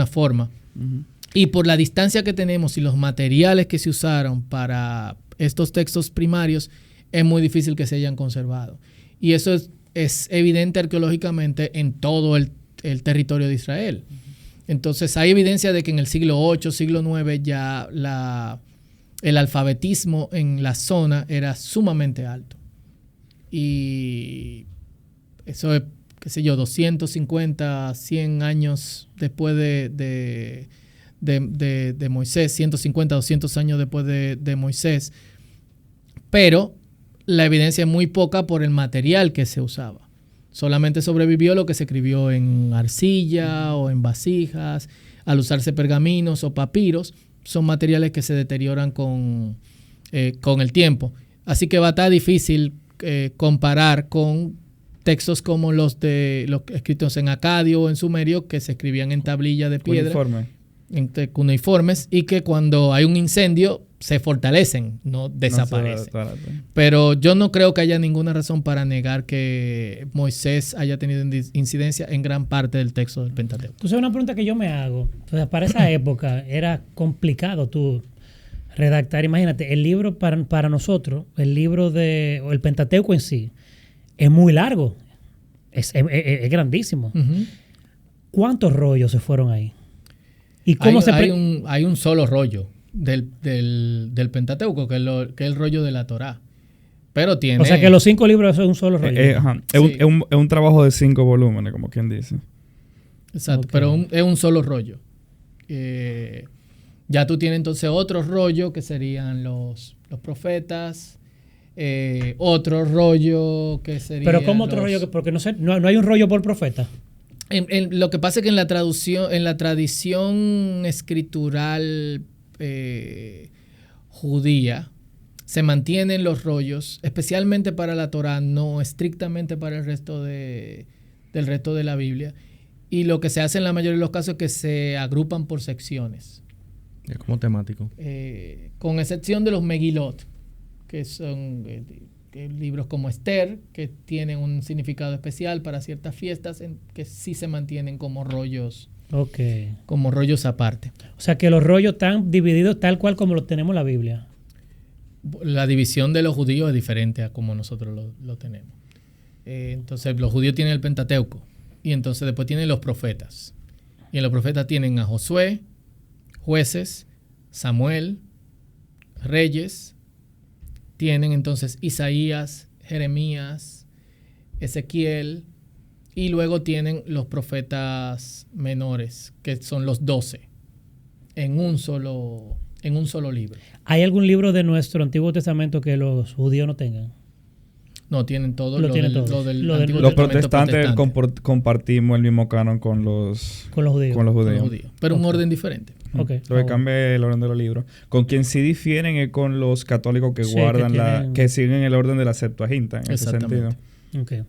forma. Uh-huh. Y por la distancia que tenemos y los materiales que se usaron para estos textos primarios, es muy difícil que se hayan conservado. Y eso es evidente arqueológicamente en todo el territorio de Israel. Entonces hay evidencia de que en el siglo VIII, siglo IX ya el alfabetismo en la zona era sumamente alto. Y eso es, qué sé yo, 250, 100 años después de Moisés, 150, 200 años después de Moisés. Pero la evidencia es muy poca por el material que se usaba. Solamente sobrevivió lo que se escribió en arcilla o en vasijas. Al usarse pergaminos o papiros, son materiales que se deterioran con el tiempo. Así que va a estar difícil comparar con textos como los escritos en acadio o en sumerio, que se escribían en tablilla de piedra. Cuneiformes, y que cuando hay un incendio se fortalecen, no desaparecen. Pero yo no creo que haya ninguna razón para negar que Moisés haya tenido incidencia en gran parte del texto del Pentateuco. Entonces, una pregunta que yo me hago, entonces, para esa época era complicado tú redactar, imagínate, el libro para nosotros, el libro o el Pentateuco en sí, es muy largo, es grandísimo. Uh-huh. ¿Cuántos rollos se fueron ahí? ¿Y cómo hay un solo rollo del Pentateuco, que es el rollo de la Torá. Pero tiene... O sea que los 5 libros son un solo rollo. Sí. Es un trabajo de 5 volúmenes, como quien dice. Exacto, okay. Pero es un solo rollo. Ya tú tienes entonces otro rollo que serían los profetas, otro rollo que sería... Pero ¿cómo otro rollo? Porque no hay un rollo por profeta. Lo que pasa es que en la tradición escritural judía se mantienen los rollos, especialmente para la Torá, no estrictamente para el resto del resto de la Biblia. Y lo que se hace en la mayoría de los casos es que se agrupan por secciones. Es como temático. Con excepción de los Megilot, que son libros como Esther, que tienen un significado especial para ciertas fiestas, que sí se mantienen como rollos. Okay. Como rollos aparte. O sea que los rollos están divididos tal cual como los tenemos en la Biblia. La división de los judíos es diferente a como nosotros lo tenemos. Entonces los judíos tienen el Pentateuco y entonces después tienen los profetas. Y en los profetas tienen a Josué, Jueces, Samuel, Reyes. Tienen entonces Isaías, Jeremías, Ezequiel, y luego tienen los profetas menores, que son los 12, en un solo libro. ¿Hay algún libro de nuestro Antiguo Testamento que los judíos no tengan? No, tienen todo lo del Antiguo Los protestantes compartimos el mismo canon con los judíos. Pero un orden diferente. Okay. Lo que cambia el orden de los libros. Con quien sí difieren es con los católicos que guardan que siguen el orden de la Septuaginta en ese sentido. Okay.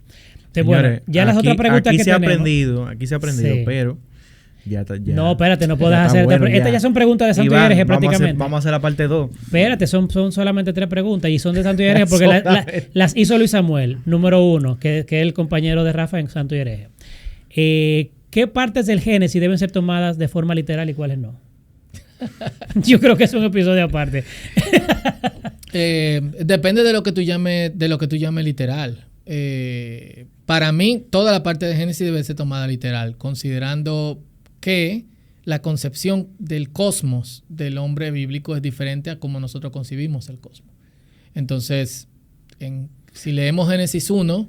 Señores, bueno, ya las otras preguntas que tenemos. Aquí se ha aprendido, sí. Pero ya. No, espérate, no puedes hacer. Bueno, estas ya son preguntas de Santo y Hereje prácticamente. Vamos a hacer la parte 2. Espérate, son solamente 3 preguntas y son de Santo y Hereje porque las hizo Luis Samuel, número 1, que es el compañero de Rafa en Santo y Hereje. ¿Qué partes del Génesis deben ser tomadas de forma literal y cuáles no? Yo creo que es un episodio aparte. Depende de lo que tú llames literal. Para mí, toda la parte de Génesis debe ser tomada literal, considerando que la concepción del cosmos del hombre bíblico es diferente a como nosotros concibimos el cosmos. Entonces, si leemos Génesis 1,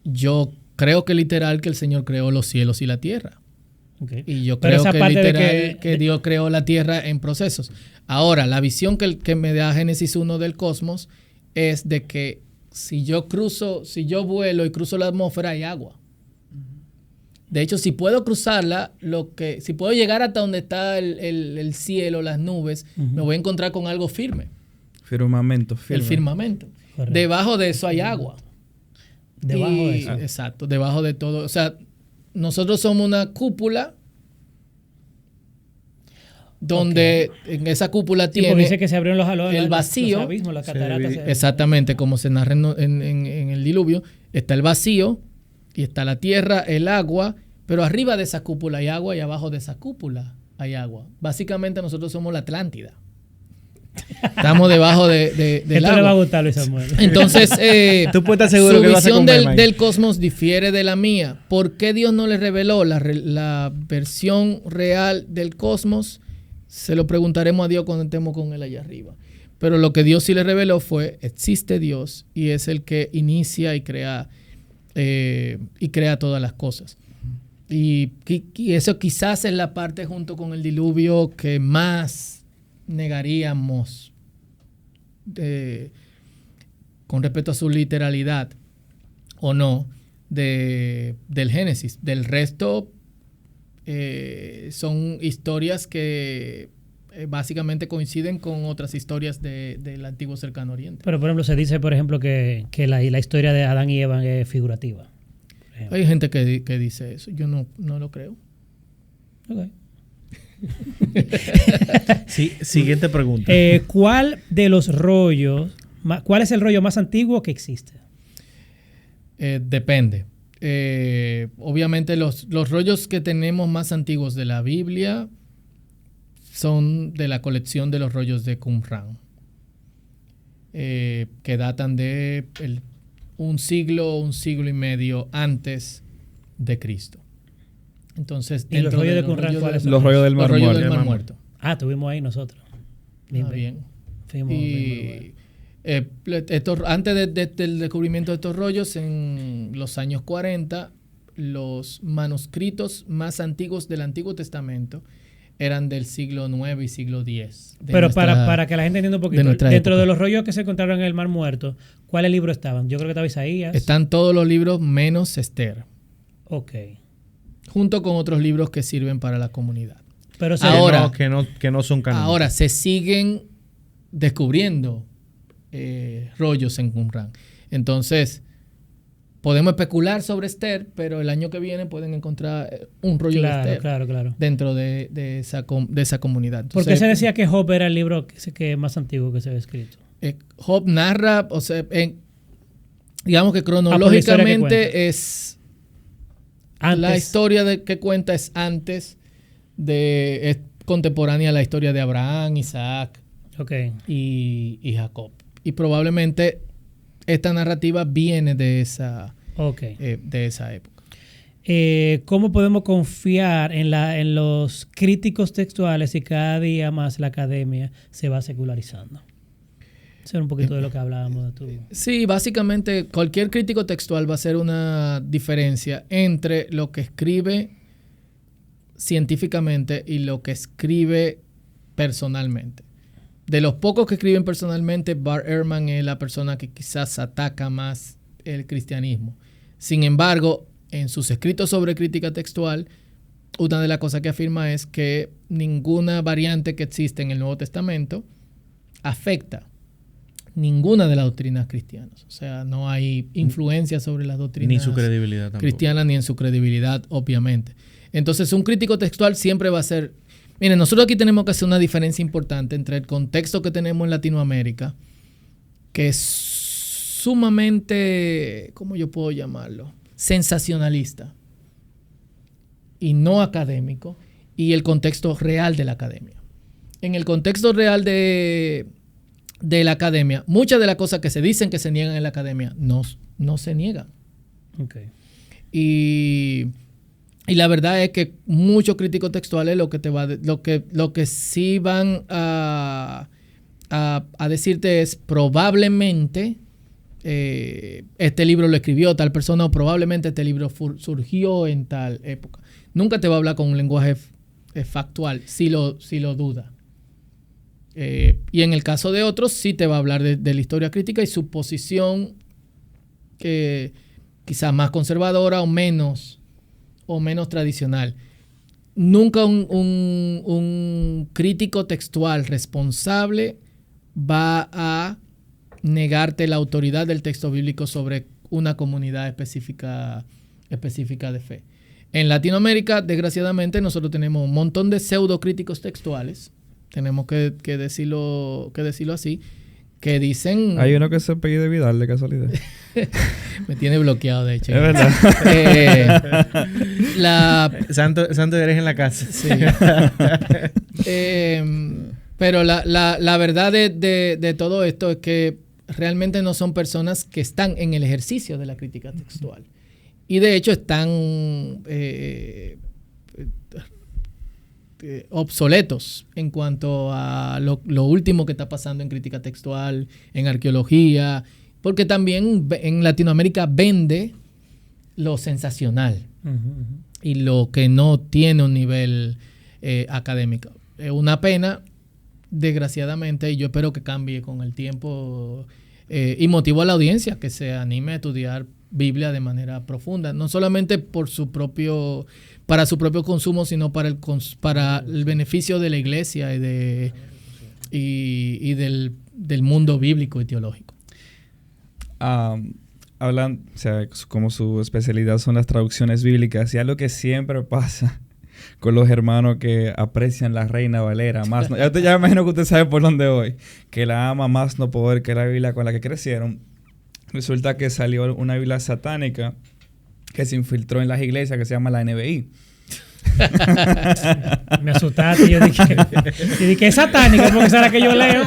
yo creo que literal que el Señor creó los cielos y la tierra. Okay. Y yo creo que literal que Dios creó la tierra en procesos. Ahora, la visión que me da Génesis 1 del cosmos es de que si yo vuelo y cruzo la atmósfera, hay agua. De hecho, si puedo cruzarla, si puedo llegar hasta donde está el cielo, las nubes, me voy a encontrar con algo firme. Firmamento. El firmamento. Correcto. Debajo de eso hay agua. Debajo de eso. Exacto, debajo de todo. O sea, nosotros somos una cúpula donde en esa cúpula tiene dice que se abrieron el vacío. los abismos, la catarata, Exactamente, como se narra en el diluvio. Está el vacío y está la tierra, el agua, pero arriba de esa cúpula hay agua y abajo de esa cúpula hay agua. Básicamente nosotros somos la Atlántida. Estamos debajo del Esto agua. le va a gustar, Luis Samuel. Entonces, Tú puedes estar seguro su que vas a visión comer, Mike. del cosmos difiere de la mía. ¿Por qué Dios no le reveló la versión real del cosmos? Se lo preguntaremos a Dios cuando estemos con él allá arriba. Pero lo que Dios sí le reveló fue, existe Dios y es el que inicia y crea todas las cosas. Y eso quizás es la parte junto con el diluvio que más negaríamos con respecto a su literalidad o no del Génesis. Del resto son historias que básicamente coinciden con otras historias del antiguo cercano oriente. Pero por ejemplo se dice por ejemplo que la historia de Adán y Eva es figurativa. Hay gente que dice eso. Yo no lo creo. Okay. Sí, siguiente pregunta. ¿Cuál es el rollo más antiguo que existe? Depende. Obviamente los rollos que tenemos más antiguos de la Biblia son de la colección de los rollos de Qumran, que datan de un siglo y medio antes de Cristo. Entonces, ¿Y los rollos de Qumran cuáles son? Los rollos del Mar Muerto. del Mar Muerto. Ah, estuvimos ahí nosotros. Bien. Fuimos muy bueno. Antes del descubrimiento de estos rollos, en los años 40, los manuscritos más antiguos del Antiguo Testamento eran del siglo IX y siglo X. Pero para que la gente entienda un poquito, dentro época. de los rollos que se encontraron en el Mar Muerto, ¿cuáles libros estaban? Yo creo que estaba Isaías. Están todos los libros menos Esther, Ok. junto con otros libros que sirven para la comunidad. Pero Ahora, que no son canónicos. Ahora se siguen descubriendo rollos en Qumran. Entonces, podemos especular sobre Esther, pero el año que viene pueden encontrar un rollo de Esther claro. dentro de esa comunidad. Entonces, ¿Por qué se decía que Job era el libro que más antiguo que se había escrito? Job narra, o sea, digamos que por la cronológicamente historia es la historia que cuenta es antes es contemporánea a la historia de Abraham, Isaac y Jacob. Y probablemente esta narrativa viene de esa época. ¿Cómo podemos confiar en los críticos textuales si cada día más la academia se va secularizando? Eso era un poquito de lo que hablábamos de tú. Sí, básicamente cualquier crítico textual va a hacer una diferencia entre lo que escribe científicamente y lo que escribe personalmente. De los pocos que escriben personalmente, Bart Ehrman es la persona que quizás ataca más el cristianismo. Sin embargo, en sus escritos sobre crítica textual, una de las cosas que afirma es que ninguna variante que existe en el Nuevo Testamento afecta ninguna de las doctrinas cristianas. O sea, no hay influencia sobre las doctrinas ni su credibilidad cristianas ni en su credibilidad, obviamente. Entonces, un crítico textual siempre va a ser... Miren, nosotros aquí tenemos que hacer una diferencia importante entre el contexto que tenemos en Latinoamérica, que es sumamente, ¿cómo yo puedo llamarlo? Sensacionalista y no académico, y el contexto real de la academia. En el contexto real de la academia, muchas de las cosas que se dicen que se niegan en la academia no se niegan. Okay. Y la verdad es que muchos críticos textuales lo que sí van a decirte es probablemente este libro lo escribió tal persona o probablemente este libro surgió en tal época. Nunca te va a hablar con un lenguaje factual si lo duda. Y en el caso de otros sí te va a hablar de la historia crítica y su posición quizás más conservadora o menos tradicional. Nunca un crítico textual responsable va a negarte la autoridad del texto bíblico sobre una comunidad específica de fe. En Latinoamérica, desgraciadamente, nosotros tenemos un montón de pseudocríticos textuales, tenemos que decirlo así, que dicen... Hay uno que se apellida de Vidal, de casualidad. Me tiene bloqueado, de hecho. Es verdad. Santo eres en la casa. Sí. Pero la verdad de todo esto es que realmente no son personas que están en el ejercicio de la crítica textual. Y de hecho están obsoletos en cuanto a lo último que está pasando en crítica textual, en arqueología, porque también en Latinoamérica vende lo sensacional y lo que no tiene un nivel académico. Es una pena, desgraciadamente, y yo espero que cambie con el tiempo, y motivo a la audiencia que se anime a estudiar Biblia de manera profunda, no solamente para su propio consumo, sino para el beneficio de la iglesia y del mundo bíblico y teológico. Hablan, o sea, como su especialidad son las traducciones bíblicas, y algo que siempre pasa con los hermanos que aprecian la Reina Valera más, ya me imagino que usted sabe por dónde voy, que la ama más no poder que la Biblia con la que crecieron. Resulta que salió una Biblia satánica que se infiltró en las iglesias que se llama la NBI. Me asustaste. Yo dije, es satánica porque será que yo leo.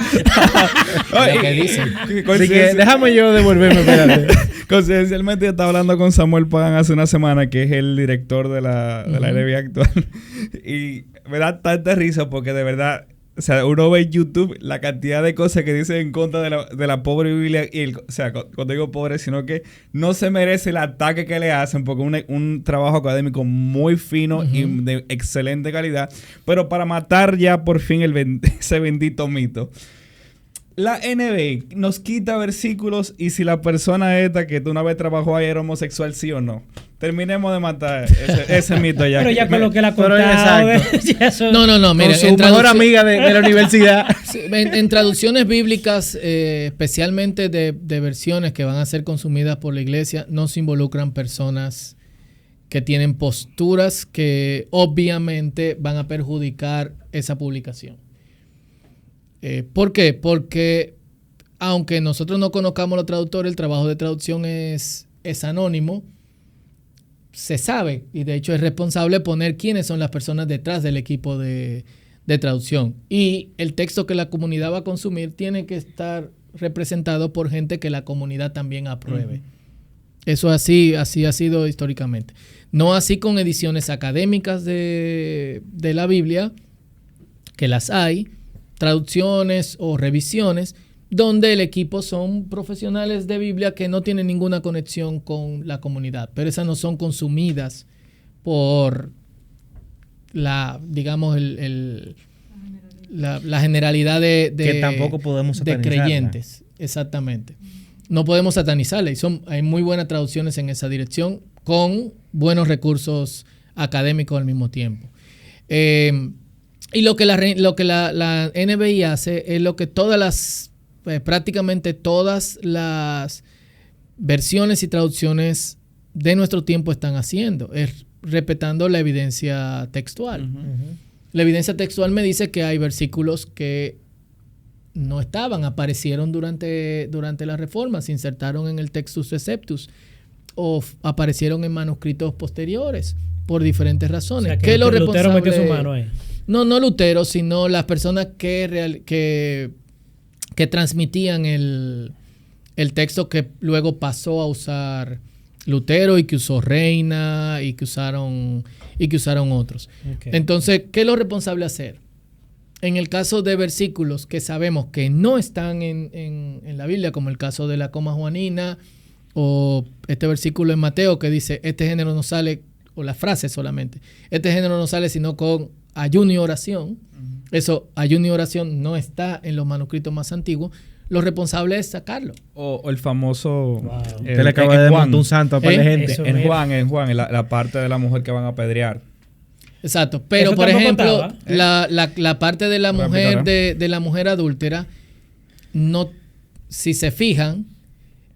¿Qué dicen? Así que déjame yo devolverme, espérate. Coincidencialmente yo estaba hablando con Samuel Pagan hace una semana, que es el director de la NBI actual. Y me da tanta risa porque de verdad... O sea, uno ve en YouTube la cantidad de cosas que dicen en contra de la pobre Biblia. O sea, cuando digo pobre, sino que no se merece el ataque que le hacen, porque es un trabajo académico muy fino y de excelente calidad. Pero para matar ya por fin ese bendito mito. La NBI nos quita versículos, y si la persona esta que tú una vez trabajó ahí era homosexual, sí o no. Terminemos de matar ese mito ya. Pero ya con lo que la contaba. No, mira. Con su mejor amiga de la universidad. En traducciones bíblicas, especialmente de versiones que van a ser consumidas por la iglesia, no se involucran personas que tienen posturas que obviamente van a perjudicar esa publicación. ¿Por qué? Porque aunque nosotros no conozcamos los traductores, el trabajo de traducción es anónimo. Se sabe, y de hecho es responsable poner quiénes son las personas detrás del equipo de traducción. Y el texto que la comunidad va a consumir tiene que estar representado por gente que la comunidad también apruebe. Eso así ha sido históricamente. No así con ediciones académicas de la Biblia, que las hay, traducciones o revisiones, donde el equipo son profesionales de Biblia que no tienen ninguna conexión con la comunidad, pero esas no son consumidas por la generalidad de que tampoco podemos satanizarla. De creyentes. Exactamente. No podemos satanizarla, y hay muy buenas traducciones en esa dirección con buenos recursos académicos al mismo tiempo. Y lo que la NBI hace es lo que prácticamente todas las versiones y traducciones de nuestro tiempo están haciendo, es respetando la evidencia textual. La evidencia textual me dice que hay versículos que no aparecieron durante la Reforma, se insertaron en el Textus Receptus o aparecieron en manuscritos posteriores por diferentes razones. O sea, que Lutero metió su mano ahí. No Lutero, sino las personas que transmitían el texto que luego pasó a usar Lutero y que usó Reina y que usaron otros. Okay. Entonces, ¿qué es lo responsable hacer? En el caso de versículos que sabemos que no están en la Biblia, como el caso de la coma juanina o este versículo en Mateo que dice, este género no sale, o la frase solamente, este género no sale sino con ayuno y oración. Eso, ayuno y oración, no está en los manuscritos más antiguos. Lo responsable es sacarlo. O el famoso... Wow. Usted le acaba de montar un santo a par de gente. En Juan, la parte de la mujer que van a apedrear. Exacto. Pero, por ejemplo, la parte de la mujer de la mujer adúltera no si se fijan,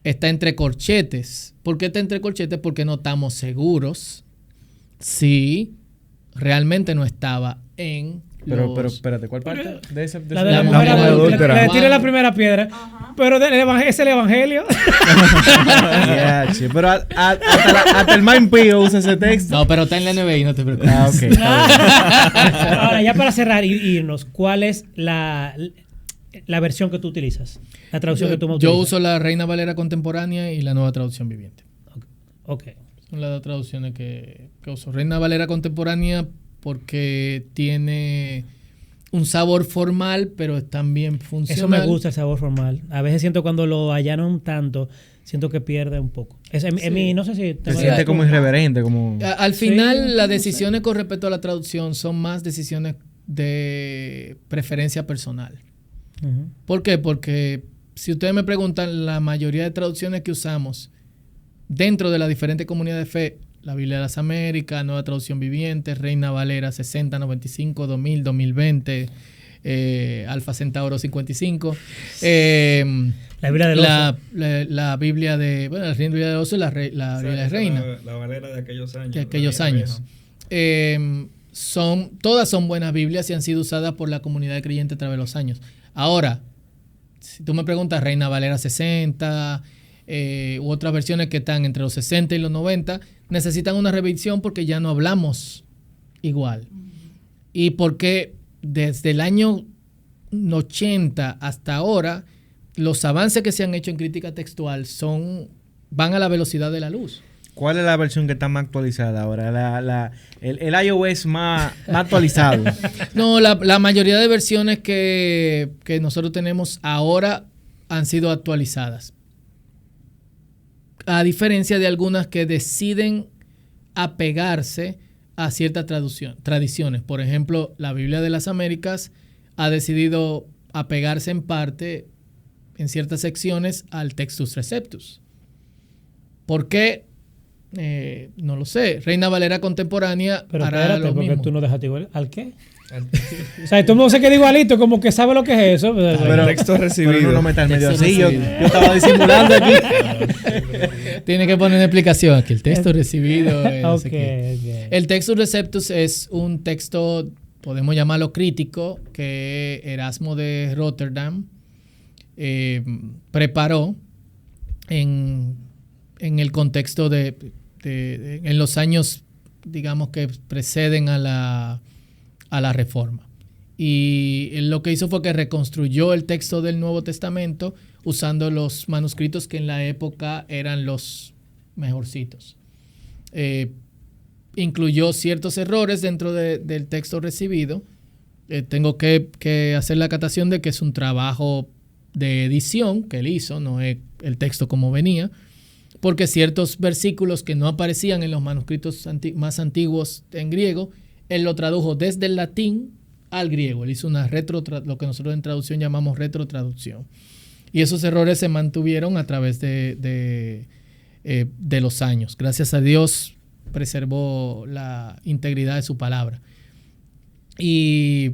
está entre corchetes. ¿Por qué está entre corchetes? Porque no estamos seguros si realmente no estaba en Pero espérate, ¿cuál parte? De ese, de La ese- de la mujer adúltera. Le tiré la primera piedra. Pero es el evangelio. Yeah, che, pero hasta el más impío usa ese texto. No, pero está en la NBI, no te preocupes. Ah, ok. Está bien. Ahora, ya para cerrar y irnos, ¿cuál es la versión que tú utilizas? La traducción que tú me utilizas. Yo uso la Reina Valera contemporánea y la Nueva Traducción Viviente. Ok. Son las dos traducciones que uso. Reina Valera contemporánea porque tiene un sabor formal, pero es también funcional. Eso me gusta, el sabor formal. A veces siento cuando lo allanan tanto, siento que pierde un poco. No sé si... Se siente como irreverente, como... Al final, las decisiones con respecto a la traducción son más decisiones de preferencia personal. Uh-huh. ¿Por qué? Porque si ustedes me preguntan, la mayoría de traducciones que usamos dentro de las diferentes comunidades de fe, la Biblia de las Américas, Nueva Traducción Viviente, Reina Valera 60, 95, 2000, 2020, Alfa Centauro 55, la Biblia del Oso. La Biblia de... Bueno, la Biblia del Oso y la Biblia de Reina. La Valera de aquellos años. De aquellos años. Todas son buenas Biblias y han sido usadas por la comunidad de creyentes a través de los años. Ahora, si tú me preguntas Reina Valera 60 u otras versiones que están entre los 60 y los 90, necesitan una revisión porque ya no hablamos igual. Y porque desde el año 80 hasta ahora, los avances que se han hecho en crítica textual van a la velocidad de la luz. ¿Cuál es la versión que está más actualizada ahora? El iOS más actualizado. No, la mayoría de versiones que nosotros tenemos ahora han sido actualizadas. A diferencia de algunas que deciden apegarse a ciertas tradiciones. Por ejemplo, la Biblia de las Américas ha decidido apegarse en parte, en ciertas secciones, al Textus Receptus. ¿Por qué? No lo sé. Reina Valera contemporánea Pero hará espérate, lo porque mismo. tú no dejaste igual. ¿Al qué? O sea, todo el mundo se queda igualito, como que sabe lo que es eso. Pero texto recibido. Pero no me estás medio Texto así. recibido. Yo estaba disimulando aquí. Tiene que poner una explicación aquí. El texto recibido. No sé Ok, qué. ok. El Textus Receptus es un texto, podemos llamarlo crítico, que Erasmo de Rotterdam preparó en el contexto en los años, digamos, que preceden a la Reforma. Y él lo que hizo fue que reconstruyó el texto del Nuevo Testamento usando los manuscritos que en la época eran los mejorcitos. Incluyó ciertos errores dentro del texto recibido. Tengo que hacer la acatación de que es un trabajo de edición que él hizo, no es el texto como venía, porque ciertos versículos que no aparecían en los manuscritos más antiguos en griego, él lo tradujo desde el latín al griego. Él hizo lo que nosotros en traducción llamamos retrotraducción. Y esos errores se mantuvieron a través de los años. Gracias a Dios preservó la integridad de su palabra. Y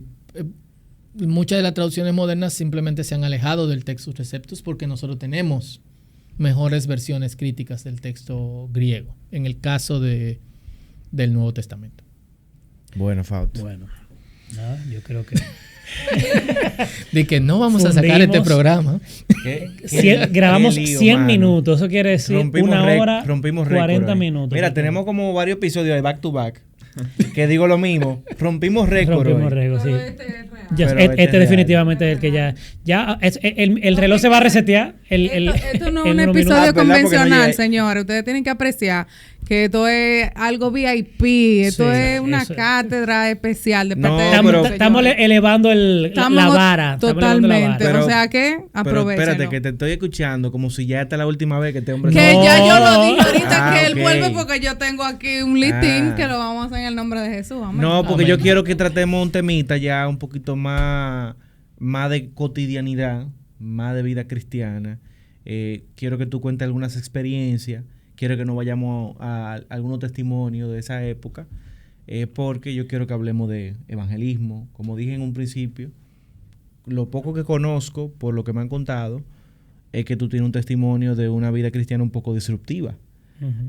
muchas de las traducciones modernas simplemente se han alejado del Textus Receptus porque nosotros tenemos mejores versiones críticas del texto griego, en el caso del Nuevo Testamento. Bueno, Fausto. Bueno, nada, yo creo que... De que no vamos a sacar este programa. Grabamos qué lío, 100 mano. minutos, eso quiere decir una hora, rompimos 40 récord, minutos. Mira, tenemos como varios episodios de back to back que digo lo mismo. Rompimos récord. Rompimos hoy. récord, sí. Pero Ya, Pero este definitivamente es el que ya el reloj se va a resetear. Esto no es en un unos episodio minutos. ¿verdad? Porque no convencional, llega- señores. Ustedes tienen que apreciar que esto es algo VIP. Esto Sí, es una eso. cátedra especial de No, parte de Estamos, pero- estamos elevando la vara. Estamos elevando la Totalmente. vara. Pero- o sea que Pero aprovechen. espérate, que te estoy escuchando como si ya esta es la última vez que este hombre... Que No. ya yo lo dije ahorita Ah, que él ok. vuelve porque yo tengo aquí un listín Ah. que lo vamos a hacer en el nombre de Jesús. Amén. No, porque Amén. yo quiero que tratemos un temita ya un poquito más de cotidianidad, más de vida cristiana. Quiero que tú cuentes algunas experiencias. Quiero que nos vayamos a algunos testimonios de esa época. Porque yo quiero que hablemos de evangelismo. Como dije en un principio, lo poco que conozco, por lo que me han contado, es que tú tienes un testimonio de una vida cristiana un poco disruptiva.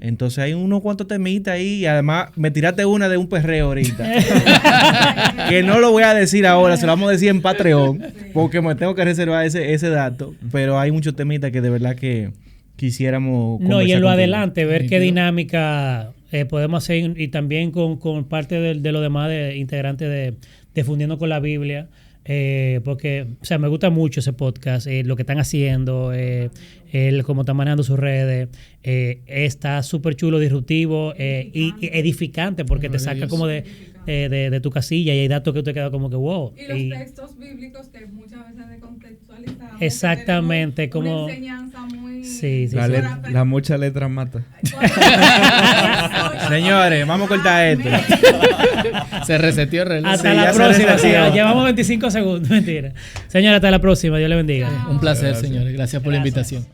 Entonces hay unos cuantos temitas ahí y además me tiraste una de un perreo ahorita que no lo voy a decir ahora, se lo vamos a decir en Patreon porque me tengo que reservar ese dato, pero hay muchos temitas que de verdad que quisiéramos no, y en lo contigo. Adelante ver qué dinámica podemos hacer y también con parte de los demás integrantes de Fundiendo con la Biblia. Porque, o sea, me gusta mucho ese podcast, lo que están haciendo, cómo están manejando sus redes, está súper chulo, disruptivo y edificante porque te saca como de tu casilla y hay datos que te quedan como que wow. Y los textos bíblicos que muchas veces descontextualizamos. Exactamente, como una enseñanza muy... Sí. La mucha letra mata. Señores, vamos a cortar esto. Se reseteó el reloj. Hasta la próxima. Sí, llevamos 25 segundos. Mentira. Señora, hasta la próxima. Dios le bendiga. Un placer, señores. Gracias por la invitación.